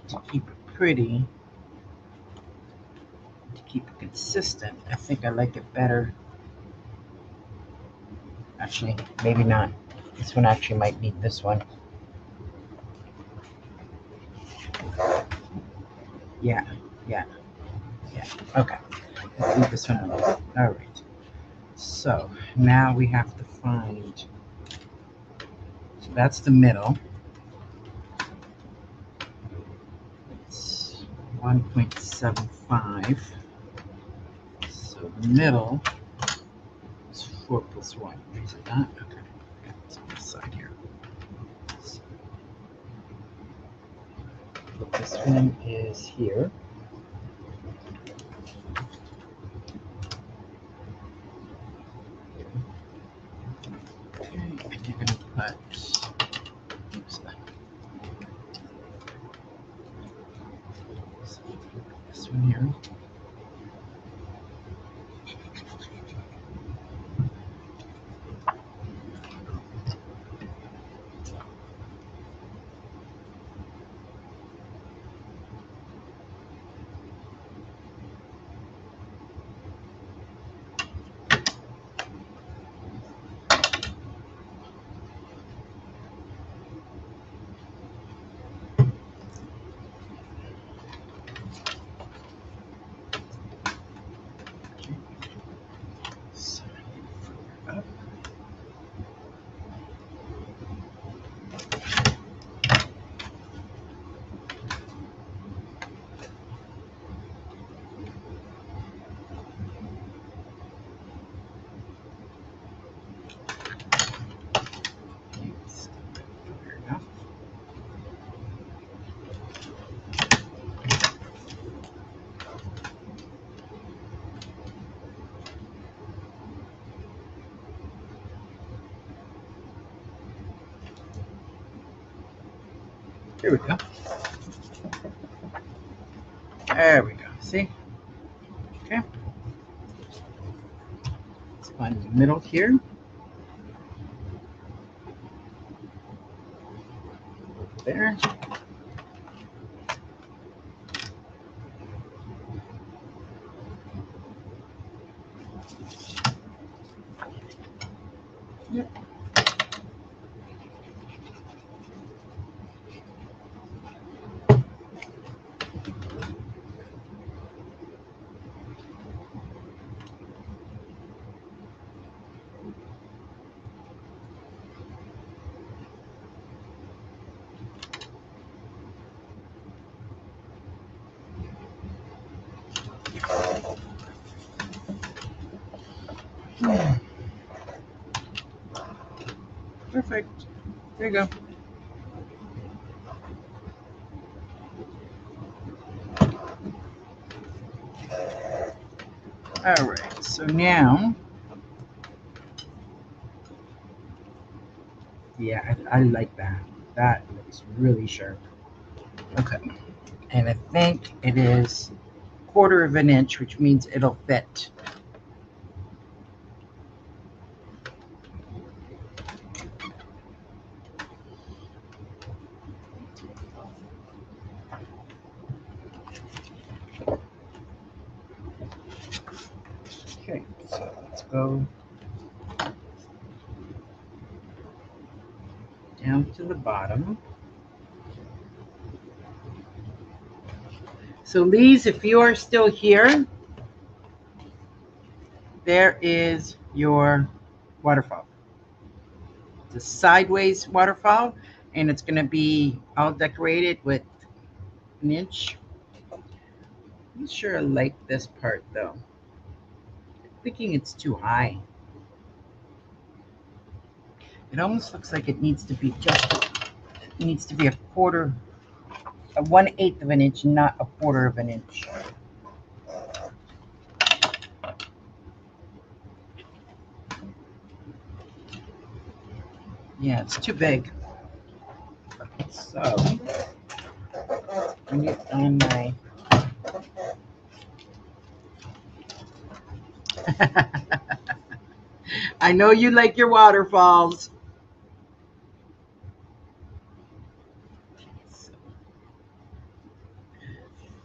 [SPEAKER 1] to keep it pretty, to keep it consistent, I think I like it better. Actually, maybe not. This one actually might need this one. Yeah. Okay. Let's leave this one alone. All right. So now we have to find. So that's the middle. It's 1.75. So the middle is 4 plus 1. Is it that? Okay. side here. So, this one is here. Okay, and you're going to put, oops, this one here. Here we go. There we go. See? Okay. Let's find the middle here. Over there. Yep. Perfect. There you go. All right. So now, yeah, I like that. That looks really sharp. Okay. And I think it is 1/4 of an inch, which means it'll fit. Okay, so let's go down to the bottom. So Lise, if you are still here, there is your waterfall. It's a sideways waterfall, and it's going to be all decorated with an inch. I'm not sure I like this part though. I'm thinking it's too high. It almost looks like it needs to be a 1/8 of an inch, not a 1/4 of an inch. Yeah, it's too big. So I need on my I know you like your waterfalls. So I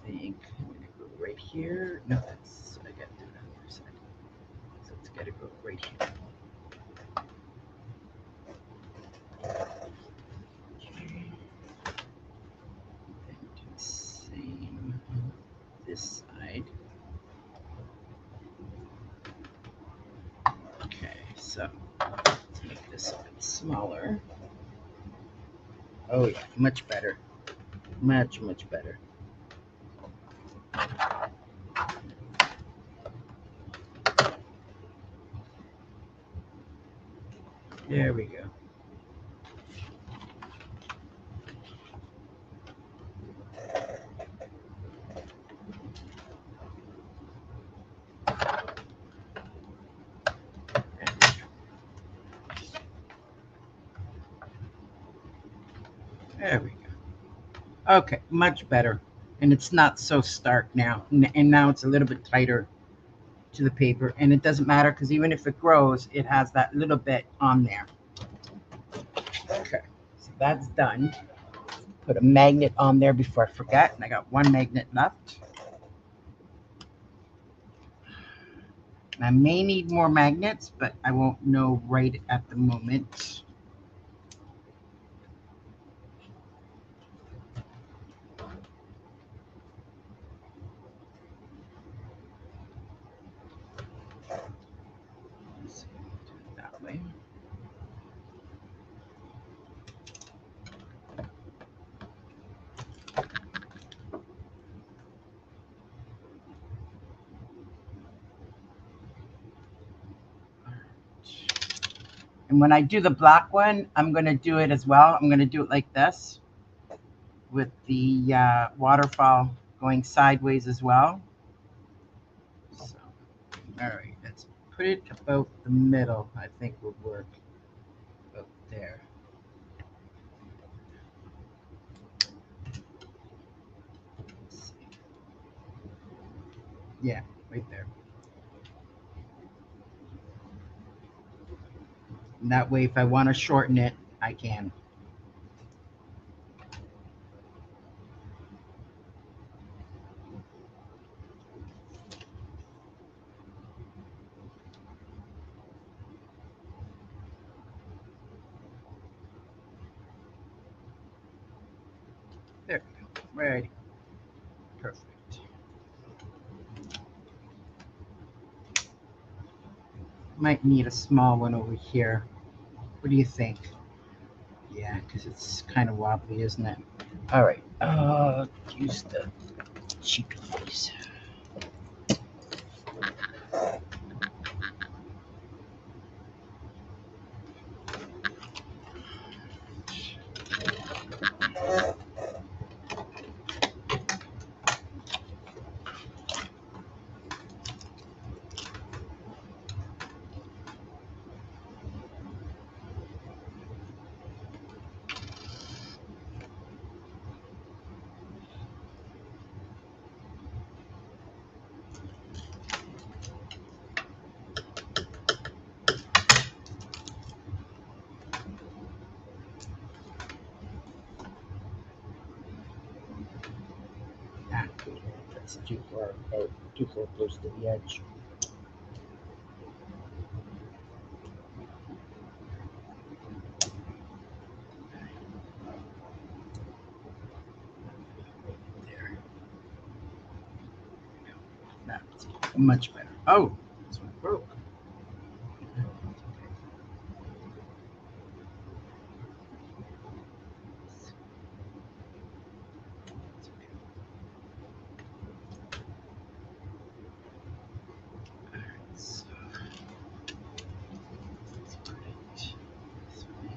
[SPEAKER 1] think I'm gonna go right here. No, that's I gotta do it on the other side. So it's gotta go right here. Okay. And do the same on this side. Okay, so let's make this a bit smaller. Oh yeah, much better. Much, much better. There we go. There we go. Okay, much better. And it's not so stark now. And now it's a little bit tighter to the paper. And it doesn't matter because even if it grows, it has that little bit on there. Okay, so that's done. Put a magnet on there before I forget. And I got one magnet left. I may need more magnets, but I won't know right at the moment. Let's see, do it that way. And when I do the black one, I'm going to do it as well. I'm going to do it like this with the waterfall going sideways as well. So, all right, let's put it about the middle. I think will work about there. Let's see. Yeah, right there. And that way, if I want to shorten it, I can. There we go. Right. Perfect. Might need a small one over here. What do you think? Yeah, because it's kind of wobbly, isn't it? All right. Use the cheapy piece. That's too far out, too far close to the edge. There. That's much better. Oh, this one broke. So, let's put it this way.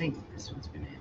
[SPEAKER 1] think this one's going to end.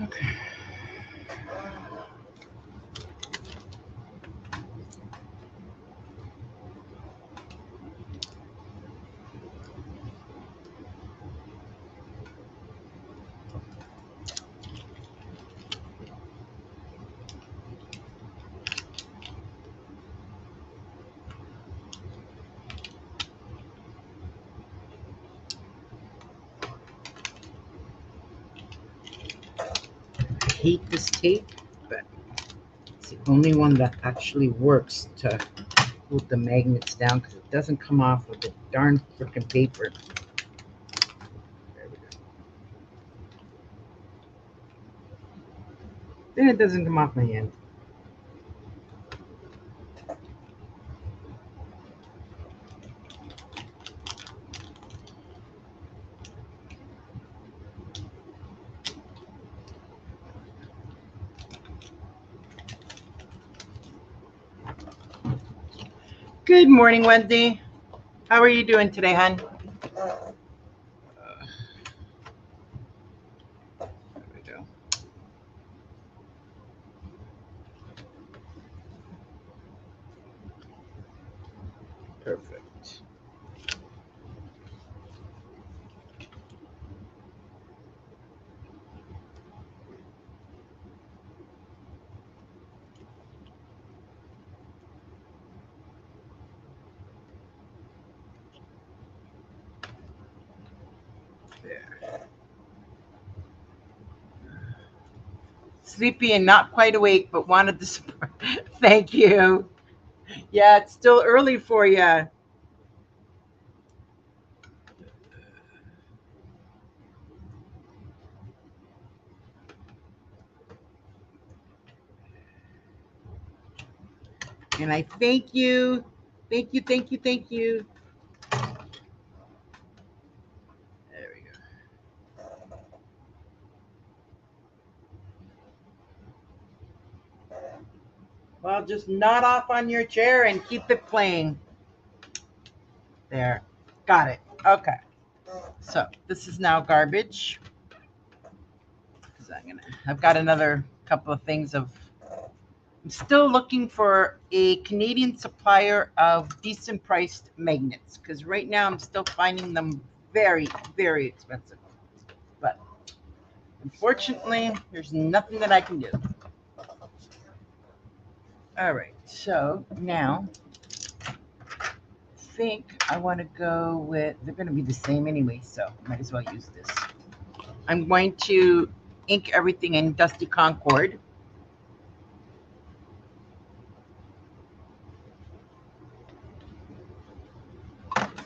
[SPEAKER 1] Okay. I hate this tape, but it's the only one that actually works to hold the magnets down because it doesn't come off of the darn freaking paper. There we go. Then it doesn't come off my hand. Good morning, Wendy. How are you doing today, hon? There we go. Perfect. There. Sleepy and not quite awake, but wanted the support. Thank you. Yeah, it's still early for you. And I thank you. Thank you, thank you, thank you. There we go. Well, just nod off on your chair and keep it playing. There. Got it. Okay. So this is now garbage. I've got another couple of things of. I'm still looking for a Canadian supplier of decent priced magnets because right now I'm still finding them very, very expensive. But unfortunately, there's nothing that I can do. All right, so now I think I want to go with, they're going to be the same anyway, so might as well use this. I'm going to ink everything in Dusty Concord.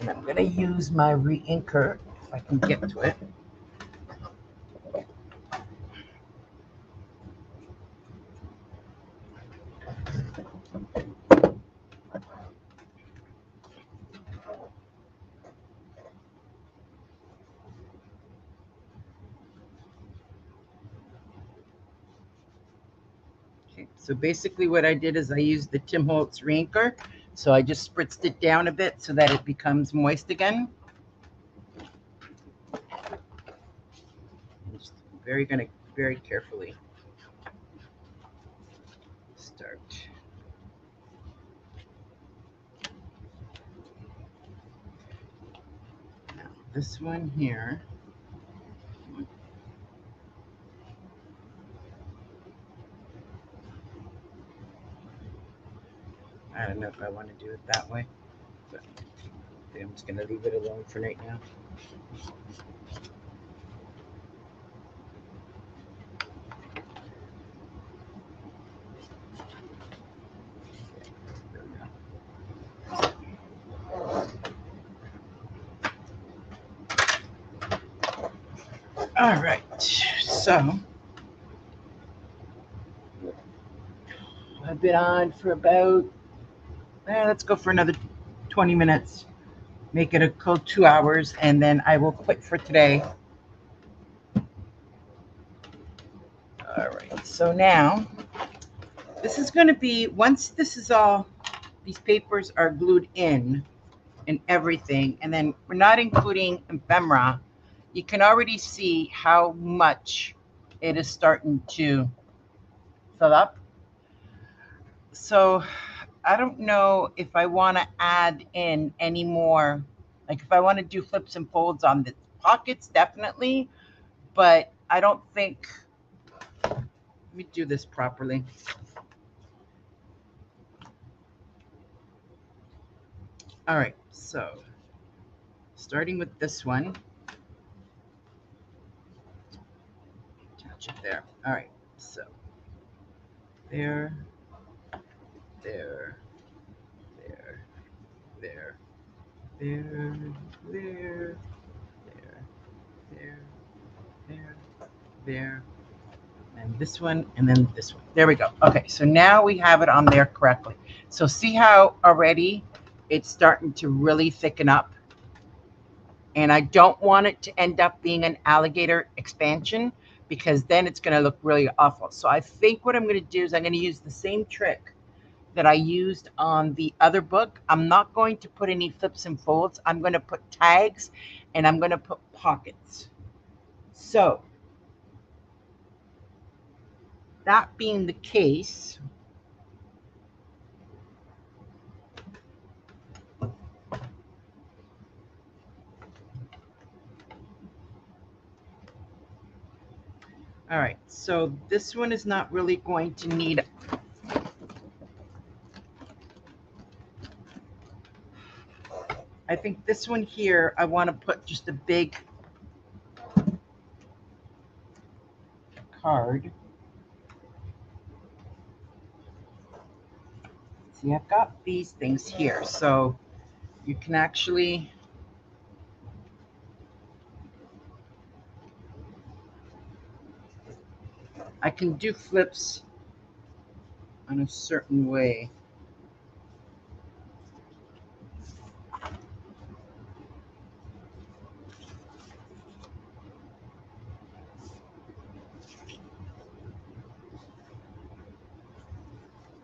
[SPEAKER 1] And I'm going to use my re-inker if I can get to it. Okay, so basically what I did is I used the Tim Holtz re-inker. So I just spritzed it down a bit so that it becomes moist again. I'm just very carefully start. Now this one here. I don't know if I want to do it that way. But Okay, I'm just going to leave it alone for right now. All right, so I've been on for about, let's go for another 20 minutes. Make it a cool 2 hours, and then I will quit for today. All right, so now this is going to be, once this is all, these papers are glued in and everything, and then we're not including ephemera, you can already see how much it is starting to fill up. So I don't know if I want to add in any more, like if I want to do flips and folds on the pockets, definitely, but I don't think, let me do this properly. All right, so starting with this one, attach it there. All right, so there, there, there, there, there, there, there, there, there, and this one, and then this one. There we go. Okay, so now we have it on there correctly. So see how already it's starting to really thicken up? And I don't want it to end up being an alligator expansion, because then it's going to look really awful. So I think what I'm going to do is I'm going to use the same trick that I used on the other book. I'm not going to put any flips and folds. I'm going to put tags, and I'm going to put pockets. So that being the case, all right, so this one is not really going to need, I think this one here, I want to put just a big card. See, I've got these things here, so you can actually, I can do flips on a certain way.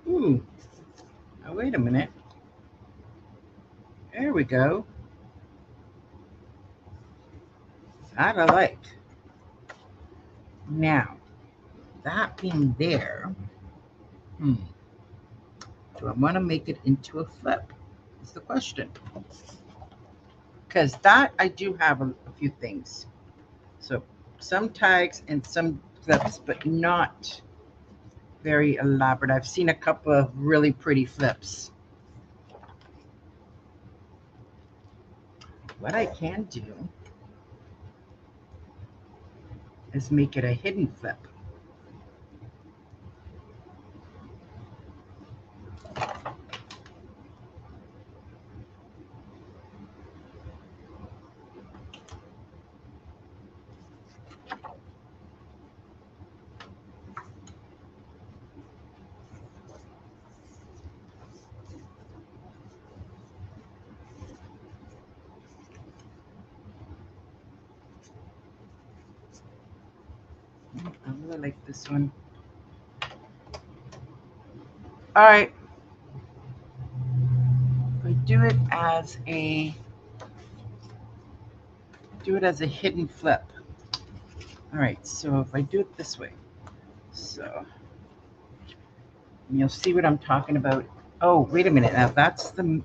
[SPEAKER 1] Ooh, now wait a minute. There we go. That I like. Now, that being there, do I want to make it into a flip? Is the question. Because that I do have a few things. So some tags and some flips, but not very elaborate. I've seen a couple of really pretty flips. What I can do is make it a hidden flip. I really like this one. All right. I do it as a hidden flip. All right. So if I do it this way, so you'll see what I'm talking about. Oh, wait a minute. Now that's the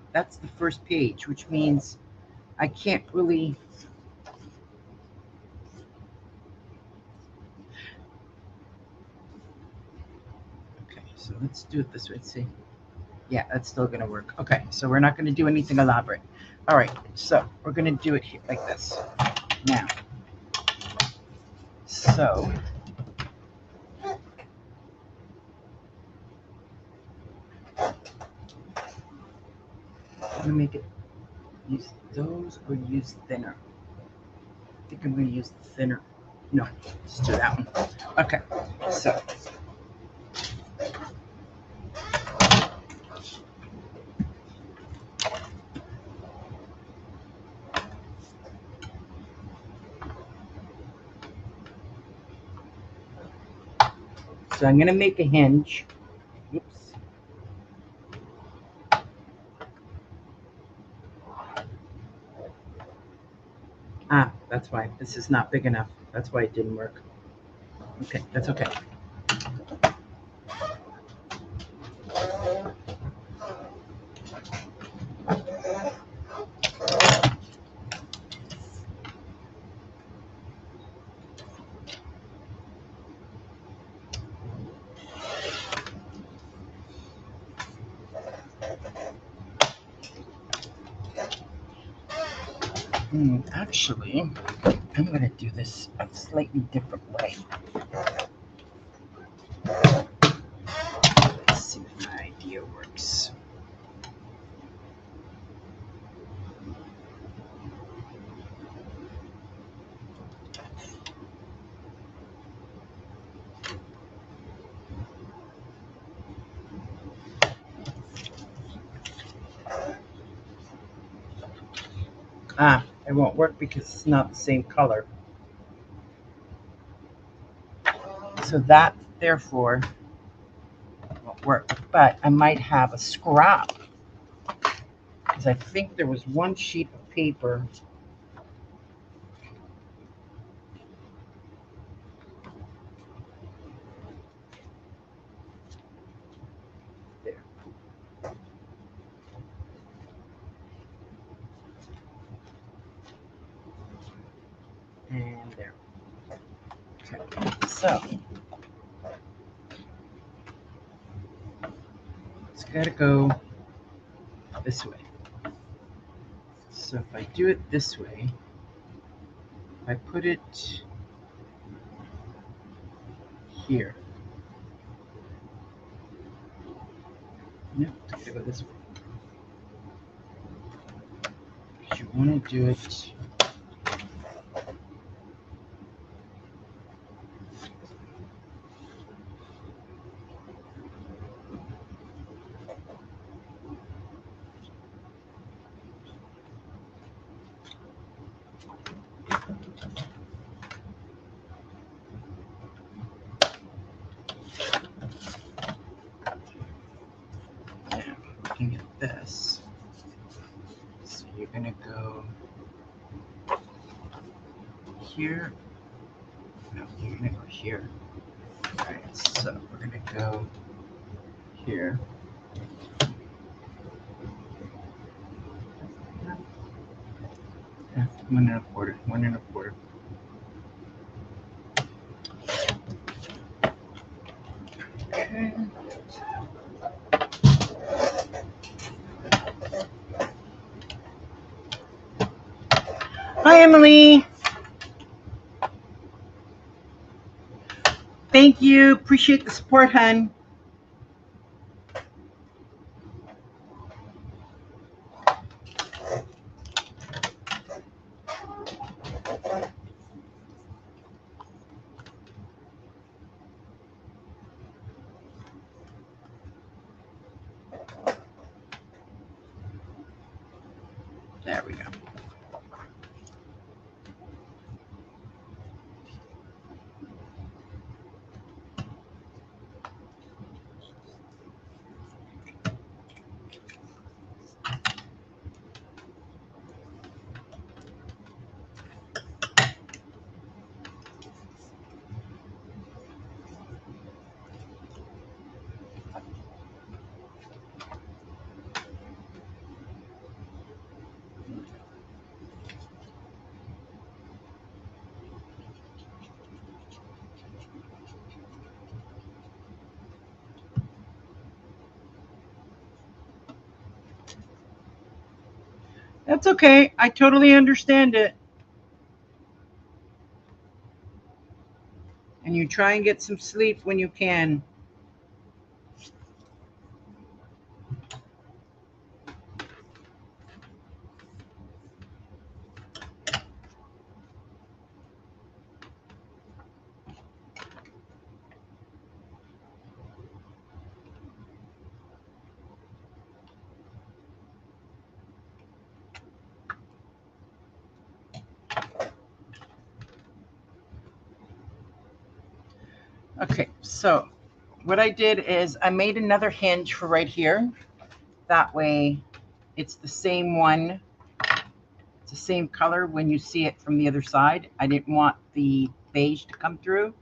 [SPEAKER 1] first page, which means I can't really. Okay, so let's do it this way. Let's see. Yeah, that's still gonna work. Okay, so we're not gonna do anything elaborate. All right, so we're gonna do it here like this. Now, so I'm gonna make it use those or use thinner. I think I'm gonna use thinner. No, let's do that one. Okay, so I'm gonna make a hinge. Oops. Ah, that's why this is not big enough. That's why it didn't work. Okay, that's okay. Actually, I'm gonna do this a slightly different way. Let's see if my idea works. Ah, it won't work because it's not the same color. So that, therefore, won't work. But I might have a scrap because I think there was one sheet of paper. There. And there. Okay. So it's got to go this way. So if I do it this way, if I put it here. Nope, it's got to go this way. You want to do it looking at this. So you're gonna go here. No, you're gonna go here. Alright, so we're gonna go here. Yeah, 1 1/4, 1 1/4. Okay. Hi, Emily. Thank you. Appreciate the support, hun. There we go. That's okay. I totally understand it. And you try and get some sleep when you can. Okay, so what I did is I made another hinge for right here. That way it's the same one. It's the same color when you see it from the other side. I didn't want the beige to come through.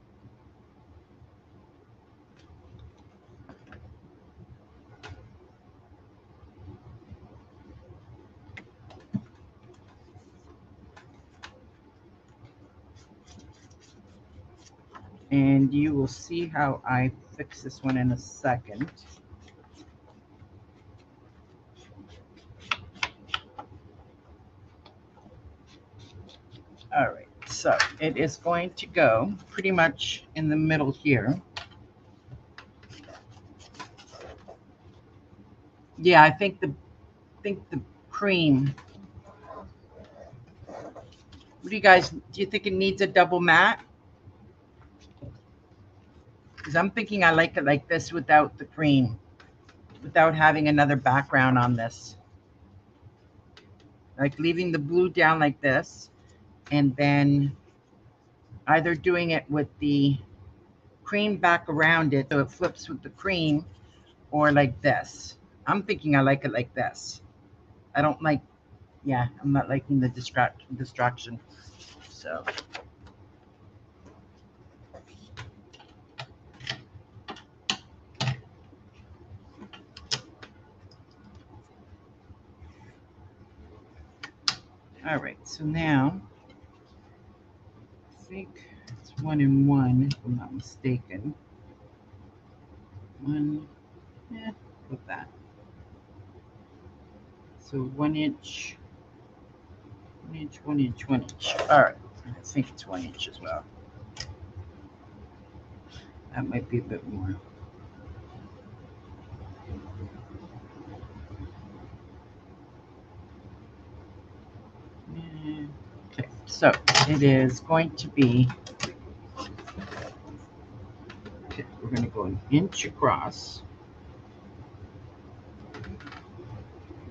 [SPEAKER 1] And you will see how I fix this one in a second. All right, so it is going to go pretty much in the middle here. Yeah, I think the cream. What do you guys, do you think it needs a double mat? Because I'm thinking I like it like this without the cream, without having another background on this. Like leaving the blue down like this, and then either doing it with the cream back around it so it flips with the cream, or like this. I'm thinking I like it like this. I don't like, yeah, I'm not liking the distraction. So all right, so now I think it's 1 and 1, if I'm not mistaken. One, yeah, with that. So 1 inch, 1 inch, 1 inch, 1 inch. All right, I think it's 1 inch as well. That might be a bit more. Okay, so it is going to be, okay, we're going to go an inch across,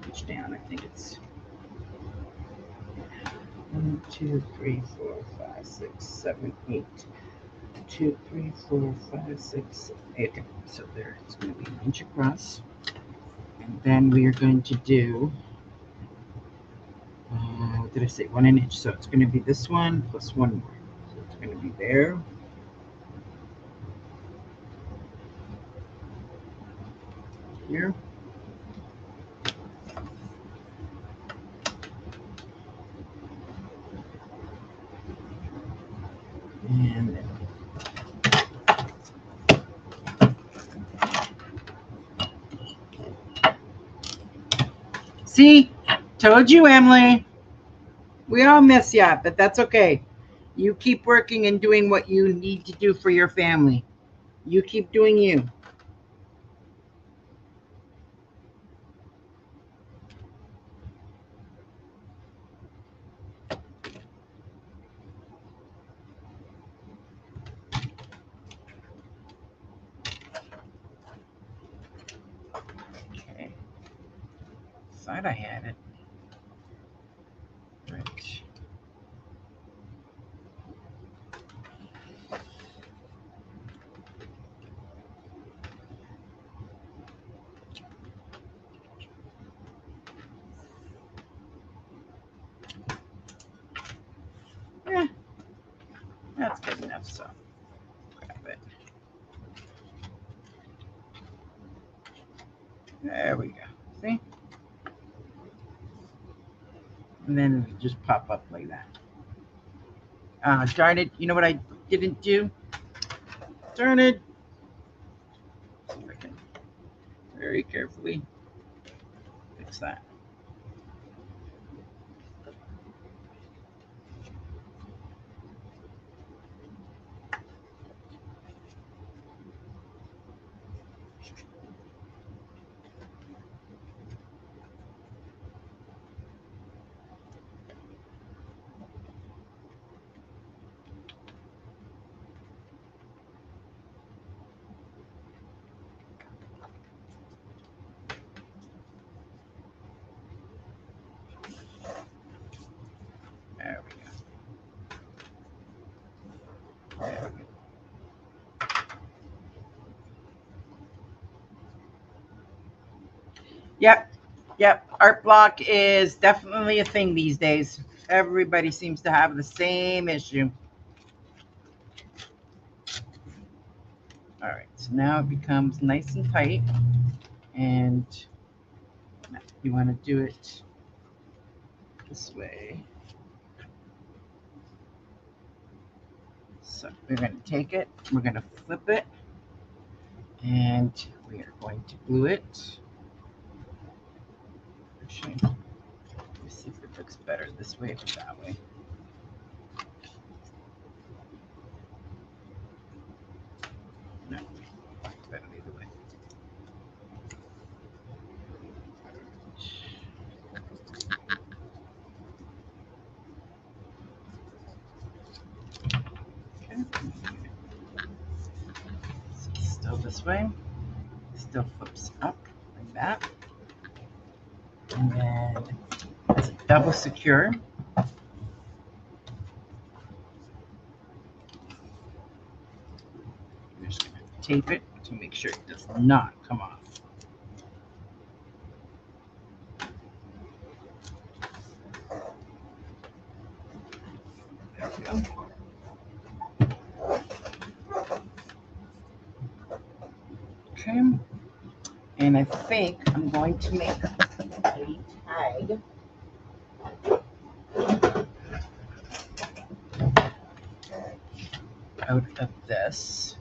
[SPEAKER 1] inch down. I think it's 1, 2, 3, 4, 5, 6, 7, 8. 2, 3, 4, 5, 6, 7, 8. Okay, so there it's going to be an inch across. And then we are going to do, what did I say? 1 inch. So it's going to be this one plus one more. So it's going to be there. Here. And then. See? Told you, Emily. We all miss ya, but that's okay. You keep working and doing what you need to do for your family. You keep doing you. Okay. Thought I had it. Right. Yeah, that's good enough. So grab it. There we go. See? And then it just pop up like that. Darn it. You know what I didn't do? Darn it. See if I can very carefully fix that. Yep, art block is definitely a thing these days. Everybody seems to have the same issue. All right, so now it becomes nice and tight, and you want to do it this way. So we're going to take it, we're going to flip it, and we are going to glue it. Actually, let me see if it looks better this way or that way. No, it's better either way. Okay. So still this way. Still flips up like that. And then it's double secure. We're just going to tape it to make sure it does not come off. There we go. Okay. And I think I'm going to make a tag out of this.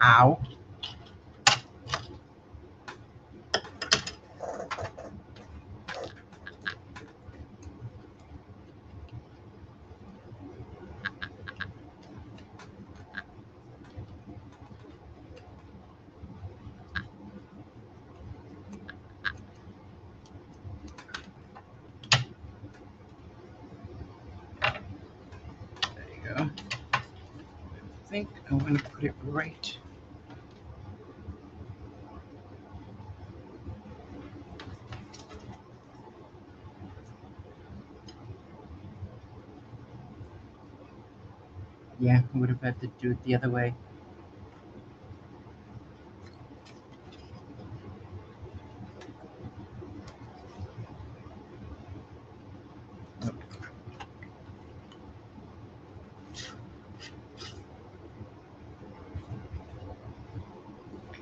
[SPEAKER 1] Ow. There you go. I think I'm going to put it right. Yeah, I would have had to do it the other way. Okay.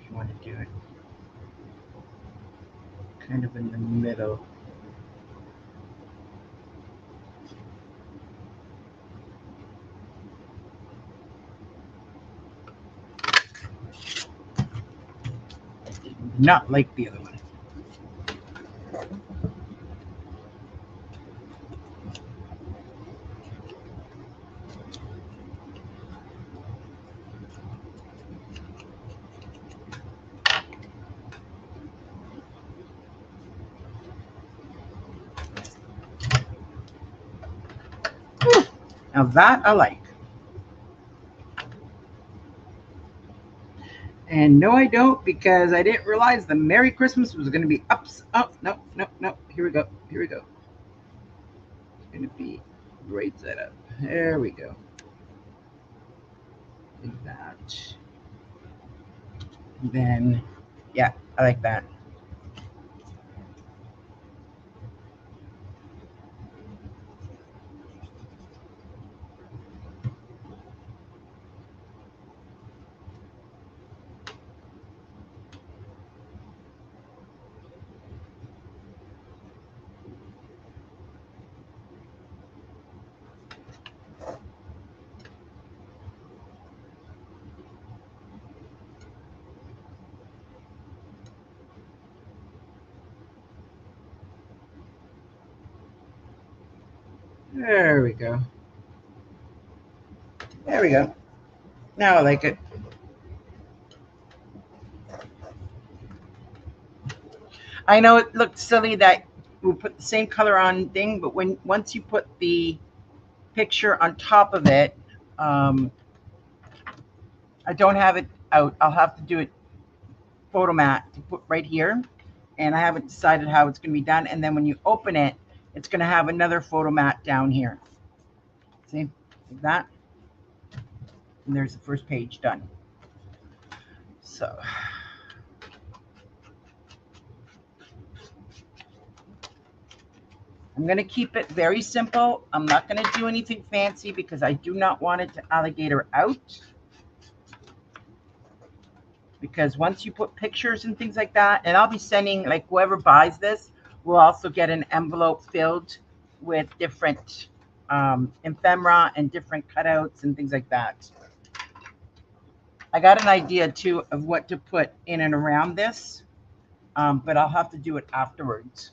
[SPEAKER 1] You want to do it kind of in the middle. Not like the other one. Now that I like. And no, I don't, because I didn't realize the Merry Christmas was going to be ups. Oh, no, no, no. Here we go. Here we go. It's going to be right side up. There we go. Like that. And then, yeah, I like that. There we go. There we go. Now I like it. I know it looked silly that we put the same color on thing, but once you put the picture on top of it, I don't have it out. I'll have to do it photo mat to put right here, and I haven't decided how it's going to be done. And then when you open it, it's going to have another photo mat down here. See, like that. And there's the first page done. So I'm going to keep it very simple. I'm not going to do anything fancy because I do not want it to alligator out. Because once you put pictures and things like that, and I'll be sending, like, whoever buys this will also get an envelope filled with different ephemera and different cutouts and things like that. I got an idea too of what to put in and around this, but I'll have to do it afterwards.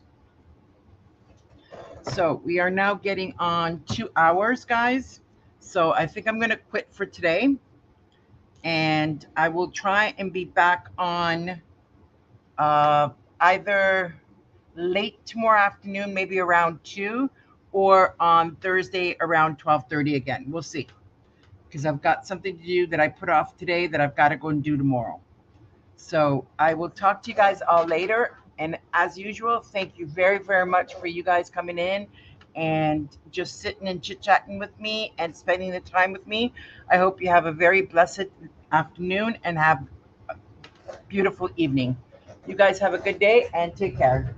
[SPEAKER 1] So we are now getting on 2 hours, guys. So I think I'm going to quit for today. And I will try and be back on either late tomorrow afternoon, maybe around 2, or on Thursday around 12:30 again. We'll see. Because I've got something to do that I put off today that I've got to go and do tomorrow. So I will talk to you guys all later. And as usual, thank you very, very much for you guys coming in and just sitting and chit-chatting with me and spending the time with me. I hope you have a very blessed afternoon and have a beautiful evening. You guys have a good day and take care.